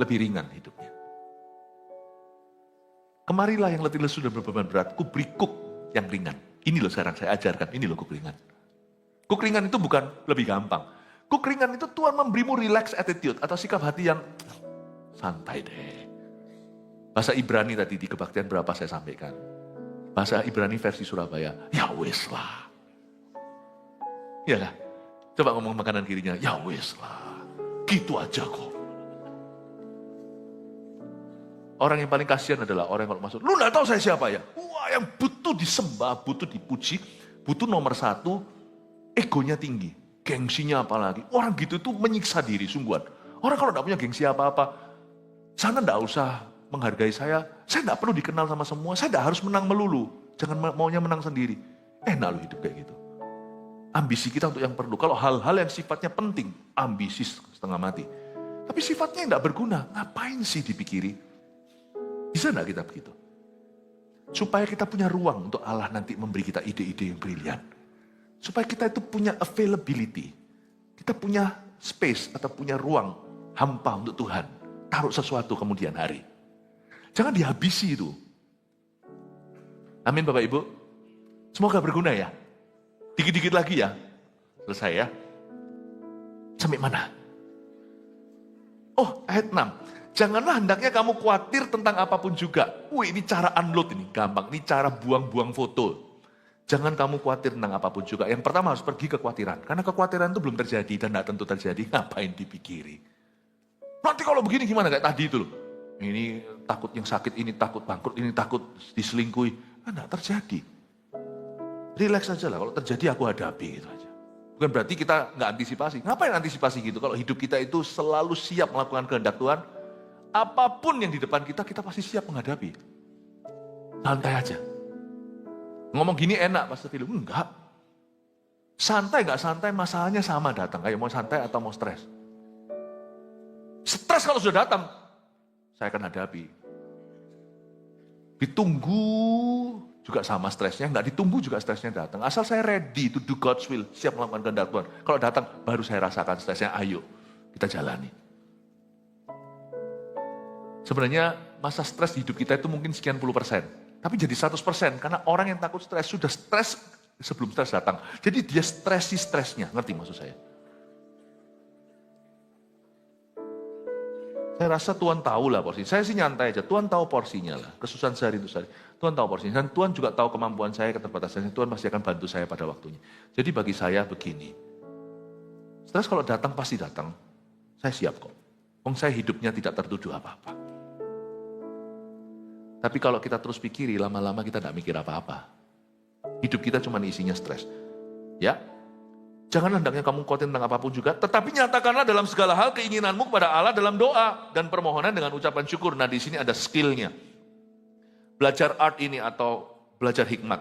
lebih ringan hidupnya. Kemarilah yang letih lesu dan berbeban berat, ku beri kuk yang ringan. Ini loh sekarang saya ajarkan, ini loh kuk ringan. Kuk ringan itu bukan lebih gampang. Kuk ringan itu Tuhan memberimu relax attitude atau sikap hati yang santai deh. Bahasa Ibrani tadi di kebaktian berapa saya sampaikan. Bahasa Ibrani versi Surabaya, ya wes lah. Ya lah, coba ngomong makanan kirinya, ya wes lah. Gitu aja kok. Orang yang paling kasihan adalah orang yang kalau masuk, lu gak tahu saya siapa ya? Wah, yang butuh disembah, butuh dipuji, butuh nomor satu, egonya tinggi. Gengsinya apalagi. Orang gitu tuh menyiksa diri, sungguhan. Orang kalau gak punya gengsi apa-apa, sana gak usah menghargai saya tidak perlu dikenal sama semua, saya tidak harus menang melulu, jangan maunya menang sendiri. Enak loh hidup kayak gitu. Ambisi kita untuk yang perlu, kalau hal-hal yang sifatnya penting, ambisi setengah mati. Tapi sifatnya tidak berguna, ngapain sih dipikiri? Bisa tidak kita begitu? Supaya kita punya ruang untuk Allah nanti memberi kita ide-ide yang brilian. Supaya kita itu punya availability, kita punya space atau punya ruang hampa untuk Tuhan. Taruh sesuatu kemudian hari. Jangan dihabisi itu. Amin Bapak Ibu. Semoga berguna ya. Dikit-dikit lagi ya. Selesai ya. Sampai mana? Oh, ayat 6. Janganlah hendaknya kamu khawatir tentang apapun juga. Ini cara unload ini, gampang. Ini cara buang-buang foto. Jangan kamu khawatir tentang apapun juga. Yang pertama harus pergi kekhawatiran. Karena kekhawatiran itu belum terjadi dan tidak tentu terjadi. Ngapain dipikiri? Nanti kalau begini gimana kayak tadi itu loh. Ini takut yang sakit, ini takut bangkrut, ini takut diselingkuhi. Tidak terjadi. Relax aja lah, kalau terjadi aku hadapi gitu aja. Bukan berarti kita nggak antisipasi. Ngapain antisipasi gitu? Kalau hidup kita itu selalu siap melakukan kehendak Tuhan, apapun yang di depan kita, kita pasti siap menghadapi. Santai aja. Ngomong gini enak Pastor Philip, enggak. Santai nggak santai, masalahnya sama datang. Kayak mau santai atau mau stres. Stres kalau sudah datang, saya akan hadapi. Ditunggu juga sama stresnya, nggak ditunggu juga stresnya datang. Asal saya ready to do God's will, siap melakukan kehendak Tuhan. Kalau datang, baru saya rasakan stresnya, ayo kita jalani. Sebenarnya masa stres di hidup kita itu mungkin sekian puluh persen. Tapi jadi 100%, karena orang yang takut stres, sudah stres sebelum stres datang. Jadi dia stresi stresnya, ngerti maksud saya? Saya rasa Tuhan tahu lah porsinya. Saya sih nyantai aja. Tuhan tahu porsinya lah. Kesusahan sehari itu sehari. Tuhan tahu porsinya. Dan Tuhan juga tahu kemampuan saya, keterbatasannya. Tuhan pasti akan bantu saya pada waktunya. Jadi bagi saya begini. Stres kalau datang pasti datang. Saya siap kok. Saya hidupnya tidak tertuduh apa-apa. Tapi kalau kita terus pikiri, lama-lama kita tidak mikir apa-apa. Hidup kita cuma isinya stres. Ya. Jangan hendaknya kamu khawatir tentang apapun juga, tetapi nyatakanlah dalam segala hal keinginanmu kepada Allah dalam doa dan permohonan dengan ucapan syukur. Nah di sini ada skillnya. Belajar art ini atau belajar hikmat.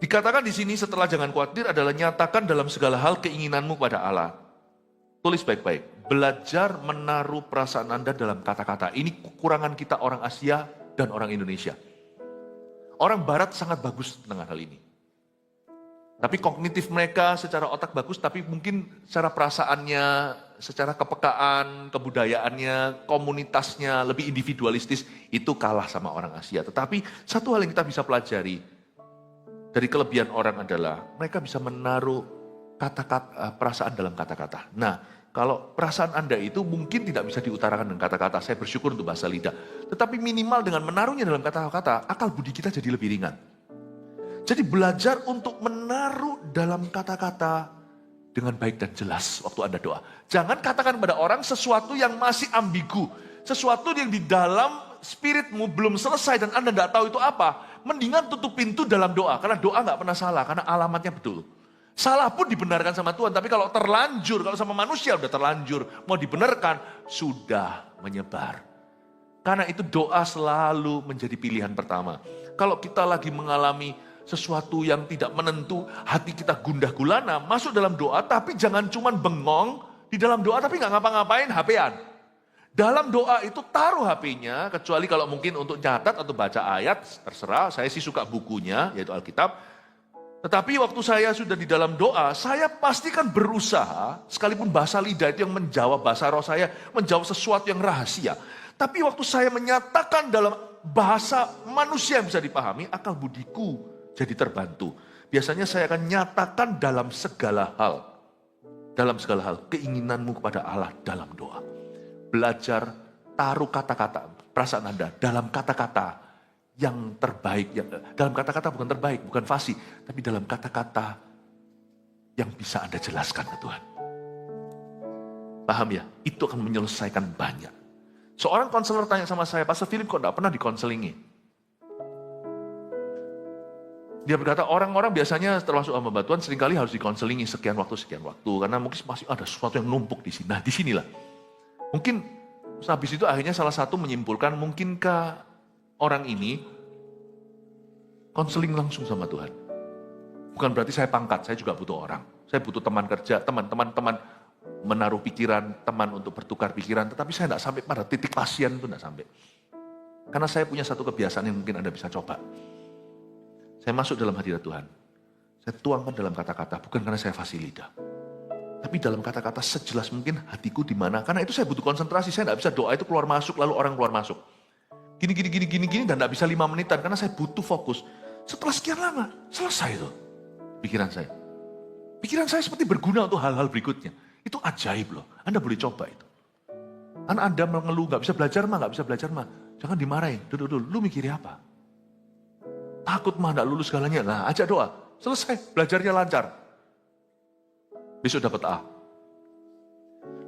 Dikatakan di sini setelah jangan khawatir adalah nyatakan dalam segala hal keinginanmu pada Allah. Tulis baik-baik. Belajar menaruh perasaan Anda dalam kata-kata. Ini kekurangan kita orang Asia dan orang Indonesia. Orang Barat sangat bagus dengan hal ini. Tapi kognitif mereka secara otak bagus, tapi mungkin secara perasaannya, secara kepekaan, kebudayaannya, komunitasnya, lebih individualistis, itu kalah sama orang Asia. Tetapi satu hal yang kita bisa pelajari dari kelebihan orang adalah mereka bisa menaruh kata-kata, perasaan dalam kata-kata. Nah, kalau perasaan Anda itu mungkin tidak bisa diutarakan dengan kata-kata, saya bersyukur untuk bahasa lidah. Tetapi minimal dengan menaruhnya dalam kata-kata, akal budi kita jadi lebih ringan. Jadi belajar untuk menaruh dalam kata-kata dengan baik dan jelas waktu Anda doa. Jangan katakan pada orang sesuatu yang masih ambigu. Sesuatu yang di dalam spiritmu belum selesai dan Anda tidak tahu itu apa. Mendingan tutup pintu dalam doa. Karena doa nggak pernah salah, karena alamatnya betul. Salah pun dibenarkan sama Tuhan, tapi kalau terlanjur, kalau sama manusia udah terlanjur, mau dibenarkan, sudah menyebar. Karena itu doa selalu menjadi pilihan pertama. Kalau kita lagi mengalami sesuatu yang tidak menentu, hati kita gundah gulana, masuk dalam doa, tapi jangan cuma bengong di dalam doa, tapi nggak ngapa-ngapain, HP-an. Dalam doa itu taruh HP-nya, kecuali kalau mungkin untuk catat atau baca ayat, terserah, saya sih suka bukunya, yaitu Alkitab. Tetapi waktu saya sudah di dalam doa, saya pastikan berusaha, sekalipun bahasa lidah itu yang menjawab bahasa roh saya, menjawab sesuatu yang rahasia. Tapi waktu saya menyatakan dalam bahasa manusia yang bisa dipahami, akal budiku jadi terbantu. Biasanya saya akan nyatakan dalam segala hal. Dalam segala hal, keinginanmu kepada Allah dalam doa. Belajar taruh kata-kata, perasaan Anda dalam kata-kata yang terbaik, dalam kata-kata bukan terbaik, bukan fasih, tapi dalam kata-kata yang bisa Anda jelaskan ke Tuhan. Paham ya? Itu akan menyelesaikan banyak. Seorang konselor tanya sama saya, Pastor Philip kok tidak pernah dikonselingi? Dia berkata, orang-orang biasanya termasuk hamba Tuhan seringkali harus dikonselingi sekian waktu, karena mungkin masih ada sesuatu yang numpuk di sini. Nah, disinilah. Mungkin habis itu akhirnya salah satu menyimpulkan, mungkinkah orang ini konseling langsung sama Tuhan. Bukan berarti saya pangkat, saya juga butuh orang. Saya butuh teman kerja, teman menaruh pikiran, teman untuk bertukar pikiran. Tetapi saya tidak sampai pada titik pasien itu, tidak sampai. Karena saya punya satu kebiasaan yang mungkin Anda bisa coba. Saya masuk dalam hadirat Tuhan. Saya tuangkan dalam kata-kata, bukan karena saya fasih lidah. Tapi dalam kata-kata sejelas mungkin hatiku di mana. Karena itu saya butuh konsentrasi, saya tidak bisa doa itu keluar masuk, lalu orang keluar masuk. Gini, dan tidak bisa 5 menitan, karena saya butuh fokus. Setelah sekian lama, selesai itu pikiran saya. Pikiran saya seperti berguna untuk hal-hal berikutnya. Itu ajaib loh, Anda boleh coba itu. Anda mengeluh, gak bisa belajar mah, jangan dimarahin, duduk, lu mikirnya apa? Takut mah, gak lulus segalanya, nah ajak doa, selesai, belajarnya lancar. Besok dapat A.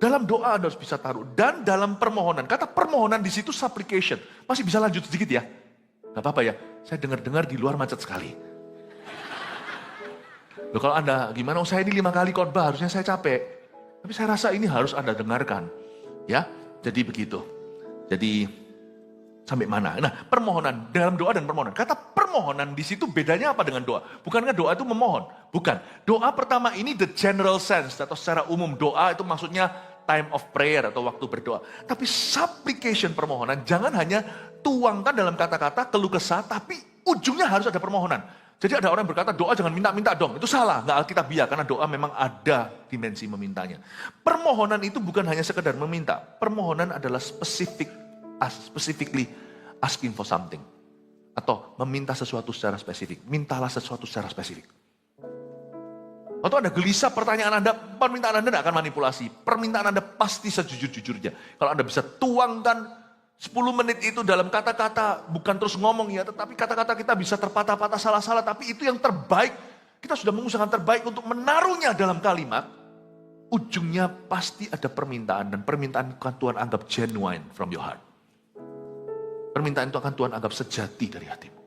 Dalam doa Anda harus bisa taruh. Dan dalam permohonan. Kata permohonan di situ supplication. Masih bisa lanjut sedikit ya? Gak apa-apa ya. Saya dengar-dengar di luar macet sekali. Loh, kalau Anda gimana? Saya ini 5 kali khotbah, harusnya saya capek. Tapi saya rasa ini harus Anda dengarkan. Ya, jadi begitu. Jadi sampai mana? Nah, permohonan dalam doa dan permohonan. Kata permohonan di situ bedanya apa dengan doa? Bukankah doa itu memohon? Bukan. Doa pertama ini the general sense atau secara umum doa itu maksudnya time of prayer atau waktu berdoa. Tapi supplication permohonan jangan hanya tuangkan dalam kata-kata keluh kesah, tapi ujungnya harus ada permohonan. Jadi ada orang berkata doa jangan minta-minta dong. Itu salah, nggak alkitabiah karena doa memang ada dimensi memintanya. Permohonan itu bukan hanya sekedar meminta. Permohonan adalah specifically asking for something. Atau meminta sesuatu secara spesifik. Mintalah sesuatu secara spesifik. Atau Anda gelisah pertanyaan Anda, permintaan Anda tidak akan manipulasi. Permintaan Anda pasti sejujur-jujurnya. Kalau Anda bisa tuangkan 10 menit itu dalam kata-kata, bukan terus ngomong ya, tetapi kata-kata kita bisa terpatah-patah salah-salah, tapi itu yang terbaik. Kita sudah mengusahakan terbaik untuk menaruhnya dalam kalimat. Ujungnya pasti ada permintaan, dan permintaan akan Tuhan anggap genuine from your heart. Permintaan itu akan Tuhan anggap sejati dari hatimu.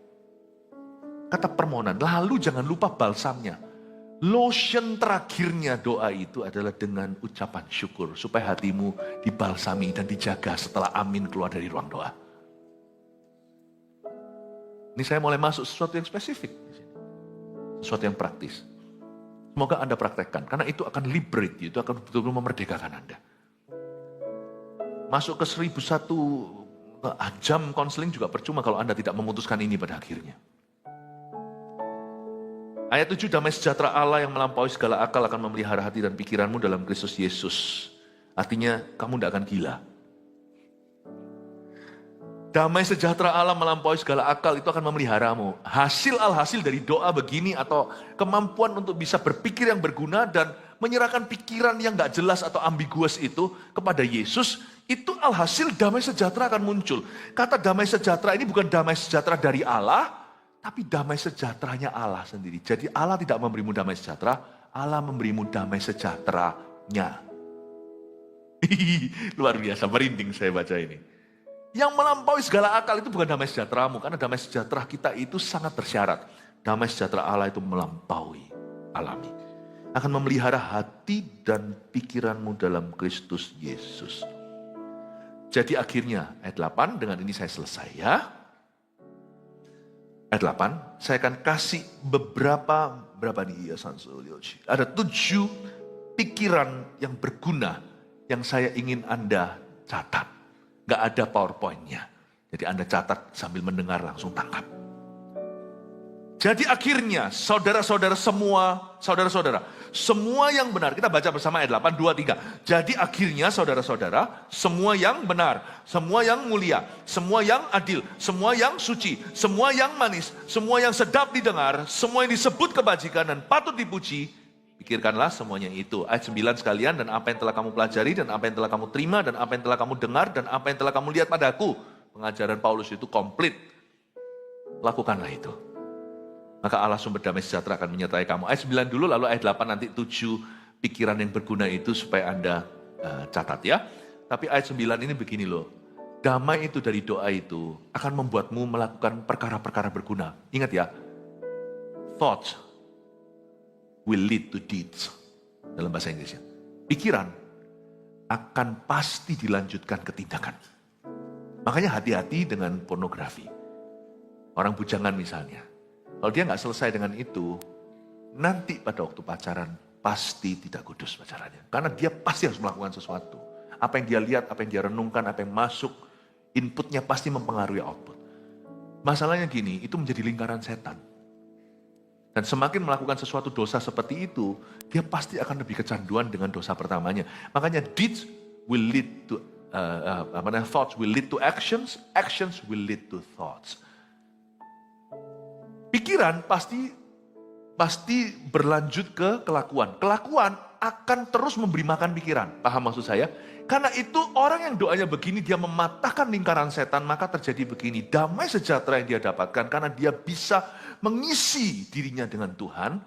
Kata permohonan, lalu jangan lupa balsamnya. Lotion terakhirnya doa itu adalah dengan ucapan syukur. Supaya hatimu dibalsami dan dijaga setelah amin keluar dari ruang doa. Ini saya mulai masuk sesuatu yang spesifik. Sesuatu yang praktis. Semoga Anda praktekkan, karena itu akan liberate, itu akan betul-betul memerdekakan Anda. Masuk ke 1001 jam konseling juga percuma kalau Anda tidak memutuskan ini pada akhirnya. Ayat 7, damai sejahtera Allah yang melampaui segala akal akan memelihara hati dan pikiranmu dalam Kristus Yesus. Artinya kamu tidak akan gila. Damai sejahtera Allah melampaui segala akal itu akan memeliharamu. Alhasil dari doa begini atau kemampuan untuk bisa berpikir yang berguna dan menyerahkan pikiran yang gak jelas atau ambiguous itu kepada Yesus, itu alhasil damai sejahtera akan muncul. Kata damai sejahtera ini bukan damai sejahtera dari Allah, tapi damai sejahteranya Allah sendiri. Jadi Allah tidak memberimu damai sejahtera, Allah memberimu damai sejahteranya. Luar biasa, merinding saya baca ini. Yang melampaui segala akal itu bukan damai sejahteramu, karena damai sejahtera kita itu sangat bersyarat. Damai sejahtera Allah itu melampaui alami. Akan memelihara hati dan pikiranmu dalam Kristus Yesus. Jadi akhirnya, ayat 8, dengan ini saya selesai ya. Ayat 8, saya akan kasih berapa nih ya ada 7 pikiran yang berguna yang saya ingin Anda catat. Gak ada PowerPoint-nya. Jadi Anda catat sambil mendengar langsung tangkap. Jadi akhirnya saudara-saudara semua yang benar. Kita baca bersama ayat 8, 2, 3. Jadi akhirnya saudara-saudara, semua yang benar, semua yang mulia, semua yang adil, semua yang suci, semua yang manis, semua yang sedap didengar, semua yang disebut kebajikan dan patut dipuji, pikirkanlah semuanya itu. Ayat 9 sekalian, dan apa yang telah kamu pelajari, dan apa yang telah kamu terima, dan apa yang telah kamu dengar, dan apa yang telah kamu lihat padaku. Pengajaran Paulus itu komplit. Lakukanlah itu. Maka Allah sumber damai sejahtera akan menyertai kamu. Ayat 9 dulu, lalu ayat 8 nanti 7 pikiran yang berguna itu supaya Anda catat ya. Tapi ayat 9 ini begini loh. Damai itu dari doa itu akan membuatmu melakukan perkara-perkara berguna. Ingat ya, thoughts will lead to deeds. Dalam bahasa Inggrisnya. Pikiran akan pasti dilanjutkan ke tindakan. Makanya hati-hati dengan pornografi. Orang bujangan misalnya. Kalau dia nggak selesai dengan itu, nanti pada waktu pacaran pasti tidak kudus pacarannya. Karena dia pasti harus melakukan sesuatu. Apa yang dia lihat, apa yang dia renungkan, apa yang masuk, inputnya pasti mempengaruhi output. Masalahnya gini, itu menjadi lingkaran setan. Dan semakin melakukan sesuatu dosa seperti itu, dia pasti akan lebih kecanduan dengan dosa pertamanya. Makanya deeds will lead to, thoughts will lead to actions, actions will lead to thoughts. Pikiran pasti berlanjut ke kelakuan. Kelakuan akan terus memberi makan pikiran. Paham maksud saya? Karena itu orang yang doanya begini, dia mematahkan lingkaran setan, maka terjadi begini. Damai sejahtera yang dia dapatkan karena dia bisa mengisi dirinya dengan Tuhan,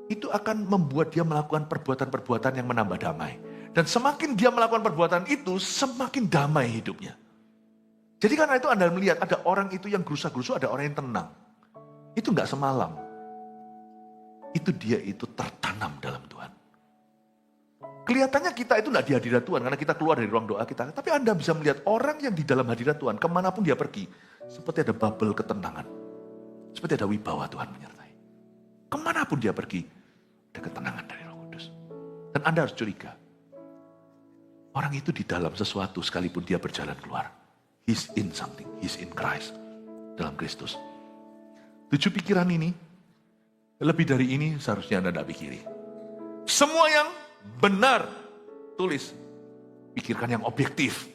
itu akan membuat dia melakukan perbuatan-perbuatan yang menambah damai. Dan semakin dia melakukan perbuatan itu, semakin damai hidupnya. Jadi karena itu Anda melihat ada orang itu yang gerusa-gerusu, ada orang yang tenang. Itu enggak semalam. Itu dia itu tertanam dalam Tuhan. Kelihatannya kita itu enggak di hadirat Tuhan karena kita keluar dari ruang doa kita. Tapi Anda bisa melihat orang yang di dalam hadirat Tuhan, kemanapun dia pergi, seperti ada bubble ketenangan. Seperti ada wibawa Tuhan menyertai. Kemanapun dia pergi, ada ketenangan dari Roh Kudus. Dan Anda harus curiga. Orang itu di dalam sesuatu sekalipun dia berjalan keluar. He's in something, he's in Christ. Dalam Kristus. 7 pikiran ini, lebih dari ini seharusnya Anda tidak pikiri. Semua yang benar, tulis. Pikirkan yang objektif.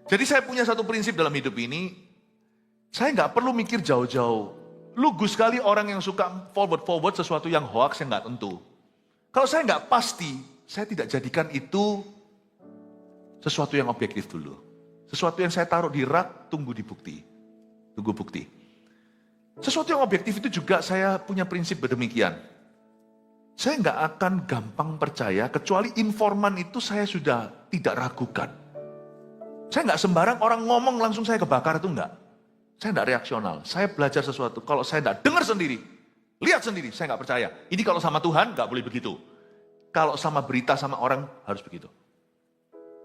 Jadi saya punya satu prinsip dalam hidup ini, saya nggak perlu mikir jauh-jauh. Lugu sekali orang yang suka forward sesuatu yang hoax yang nggak tentu. Kalau saya nggak pasti, saya tidak jadikan itu sesuatu yang objektif dulu. Sesuatu yang saya taruh di rak, tunggu dibukti. Tunggu bukti. Sesuatu yang objektif itu juga saya punya prinsip demikian. Saya nggak akan gampang percaya, kecuali informan itu saya sudah tidak ragukan. Saya nggak sembarang orang ngomong langsung saya kebakar, itu enggak. Saya nggak reaksional. Saya belajar sesuatu, kalau saya nggak dengar sendiri, lihat sendiri, saya nggak percaya. Ini kalau sama Tuhan nggak boleh begitu. Kalau sama berita sama orang harus begitu.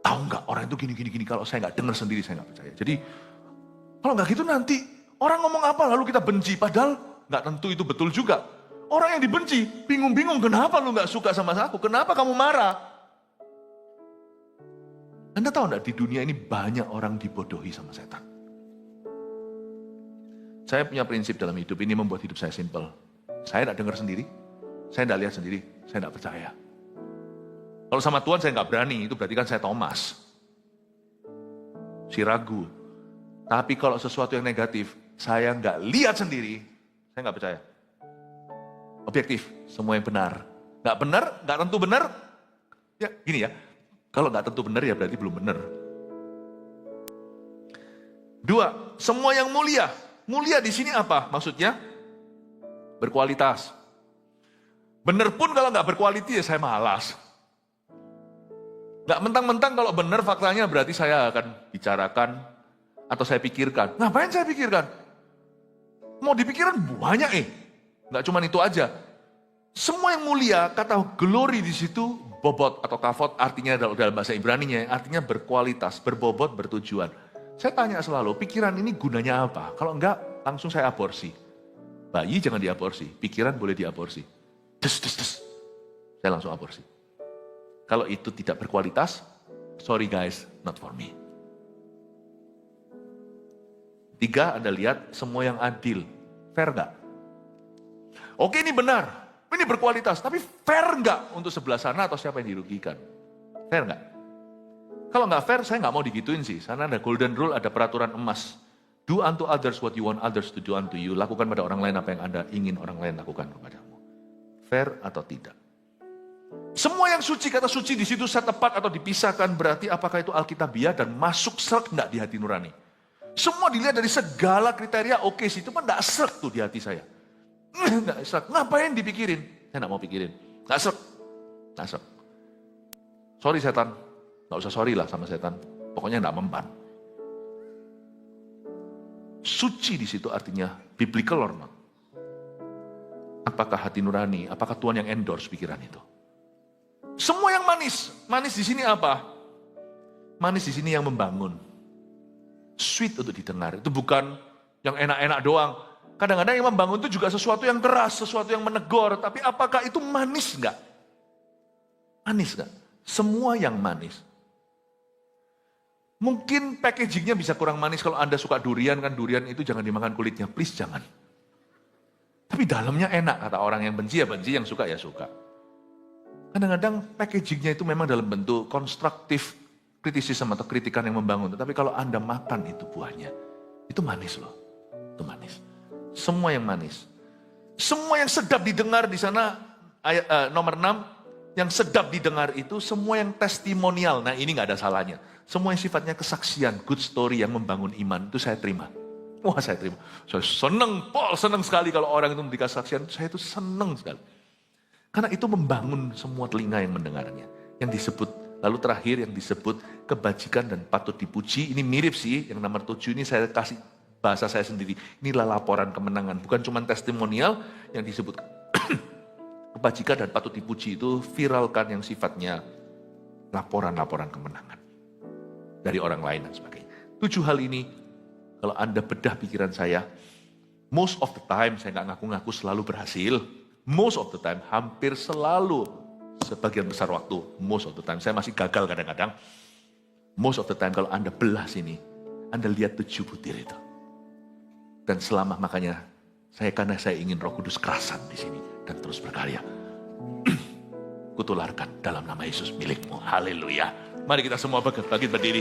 Tahu nggak orang itu gini, kalau saya nggak dengar sendiri saya nggak percaya. Jadi kalau nggak gitu nanti orang ngomong apa lalu kita benci, padahal nggak tentu itu betul juga. Orang yang dibenci, bingung-bingung, kenapa lu nggak suka sama aku? Kenapa kamu marah? Anda tahu nggak, di dunia ini banyak orang dibodohi sama setan. Saya punya prinsip dalam hidup ini membuat hidup saya simpel. Saya tidak dengar sendiri, saya tidak lihat sendiri, saya tidak percaya. Kalau sama Tuhan saya nggak berani, itu berarti kan saya Thomas. Si ragu. Tapi kalau sesuatu yang negatif, saya nggak lihat sendiri, saya nggak percaya. Objektif, semua yang benar. Nggak benar, nggak tentu benar. Ya gini ya, kalau nggak tentu benar ya berarti belum benar. 2, semua yang mulia. Mulia di sini apa? Maksudnya berkualitas. Benar pun kalau nggak berkualitas ya saya malas. Nggak mentang-mentang kalau benar faktanya berarti saya akan bicarakan atau saya pikirkan. Ngapain saya pikirkan? Mau dipikirkan banyak Nggak cuma itu aja. Semua yang mulia, kata glory di situ, bobot atau kavod artinya dalam bahasa Ibrani-nya, artinya berkualitas, berbobot, bertujuan. Saya tanya selalu, pikiran ini gunanya apa? Kalau enggak, langsung saya aborsi. Bayi jangan diaborsi, pikiran boleh diaborsi. Des. Saya langsung aborsi. Kalau itu tidak berkualitas, sorry guys, not for me. 3, Anda lihat semua yang adil. Fair enggak? Oke, ini benar, ini berkualitas, tapi fair enggak untuk sebelah sana atau siapa yang dirugikan? Fair enggak? Kalau enggak fair, saya enggak mau digituin sih. Sana ada golden rule, ada peraturan emas. Do unto others what you want others to do unto you. Lakukan pada orang lain apa yang Anda ingin orang lain lakukan kepadamu. Fair atau tidak? Semua yang suci, kata suci di situ saya tepat atau dipisahkan, berarti apakah itu alkitabiah dan masuk serk enggak di hati nurani? Semua dilihat dari segala kriteria, oke sih, itu mah enggak serk tuh di hati saya. Nggak serk. Ngapain dipikirin? Saya nggak mau pikirin. Nggak serk. Sorry setan. Nggak usah sorry lah sama setan. Pokoknya nggak mempan. Suci di situ artinya biblical or not. Apakah hati nurani? Apakah Tuhan yang endorse pikiran itu? Semua yang manis. Manis di sini apa? Manis di sini yang membangun. Sweet untuk didengar. Itu bukan yang enak-enak doang. Kadang-kadang yang membangun itu juga sesuatu yang keras, sesuatu yang menegur. Tapi apakah itu manis enggak? Manis enggak? Semua yang manis. Mungkin packagingnya bisa kurang manis kalau Anda suka durian, kan durian itu jangan dimakan kulitnya. Please jangan. Tapi dalamnya enak, kata orang yang benci ya benci, yang suka ya suka. Kadang-kadang packagingnya itu memang dalam bentuk konstruktif, kritisisme atau kritikan yang membangun. Tapi kalau Anda makan itu buahnya, itu manis loh. Itu manis. Semua yang manis. Semua yang sedap didengar di sana, ayat nomor 6, yang sedap didengar itu semua yang testimonial. Nah ini gak ada salahnya. Semua yang sifatnya kesaksian, good story yang membangun iman, itu saya terima. Wah saya terima. Saya senang, Paul senang sekali kalau orang itu memberikan kesaksian, saya itu senang sekali. Karena itu membangun semua telinga yang mendengarnya. Yang disebut, lalu terakhir yang disebut kebajikan dan patut dipuji. Ini mirip sih, yang nomor 7 ini saya kasih bahasa saya sendiri. Inilah laporan kemenangan, bukan cuma testimonial yang disebut kebajikan dan patut dipuji itu viralkan yang sifatnya laporan-laporan kemenangan dari orang lain dan sebagainya. 7 hal ini kalau Anda bedah pikiran saya, most of the time saya nggak ngaku-ngaku selalu berhasil. Most of the time, hampir selalu, sebagian besar waktu, most of the time. Saya masih gagal kadang-kadang. Most of the time kalau Anda belah sini, Anda lihat 7 butir itu. Dan selama makanya, karena saya ingin Roh Kudus kerasan di sini dan terus berkarya. Kutularkan dalam nama Yesus milikmu. Haleluya. Mari kita semua bangkit berdiri.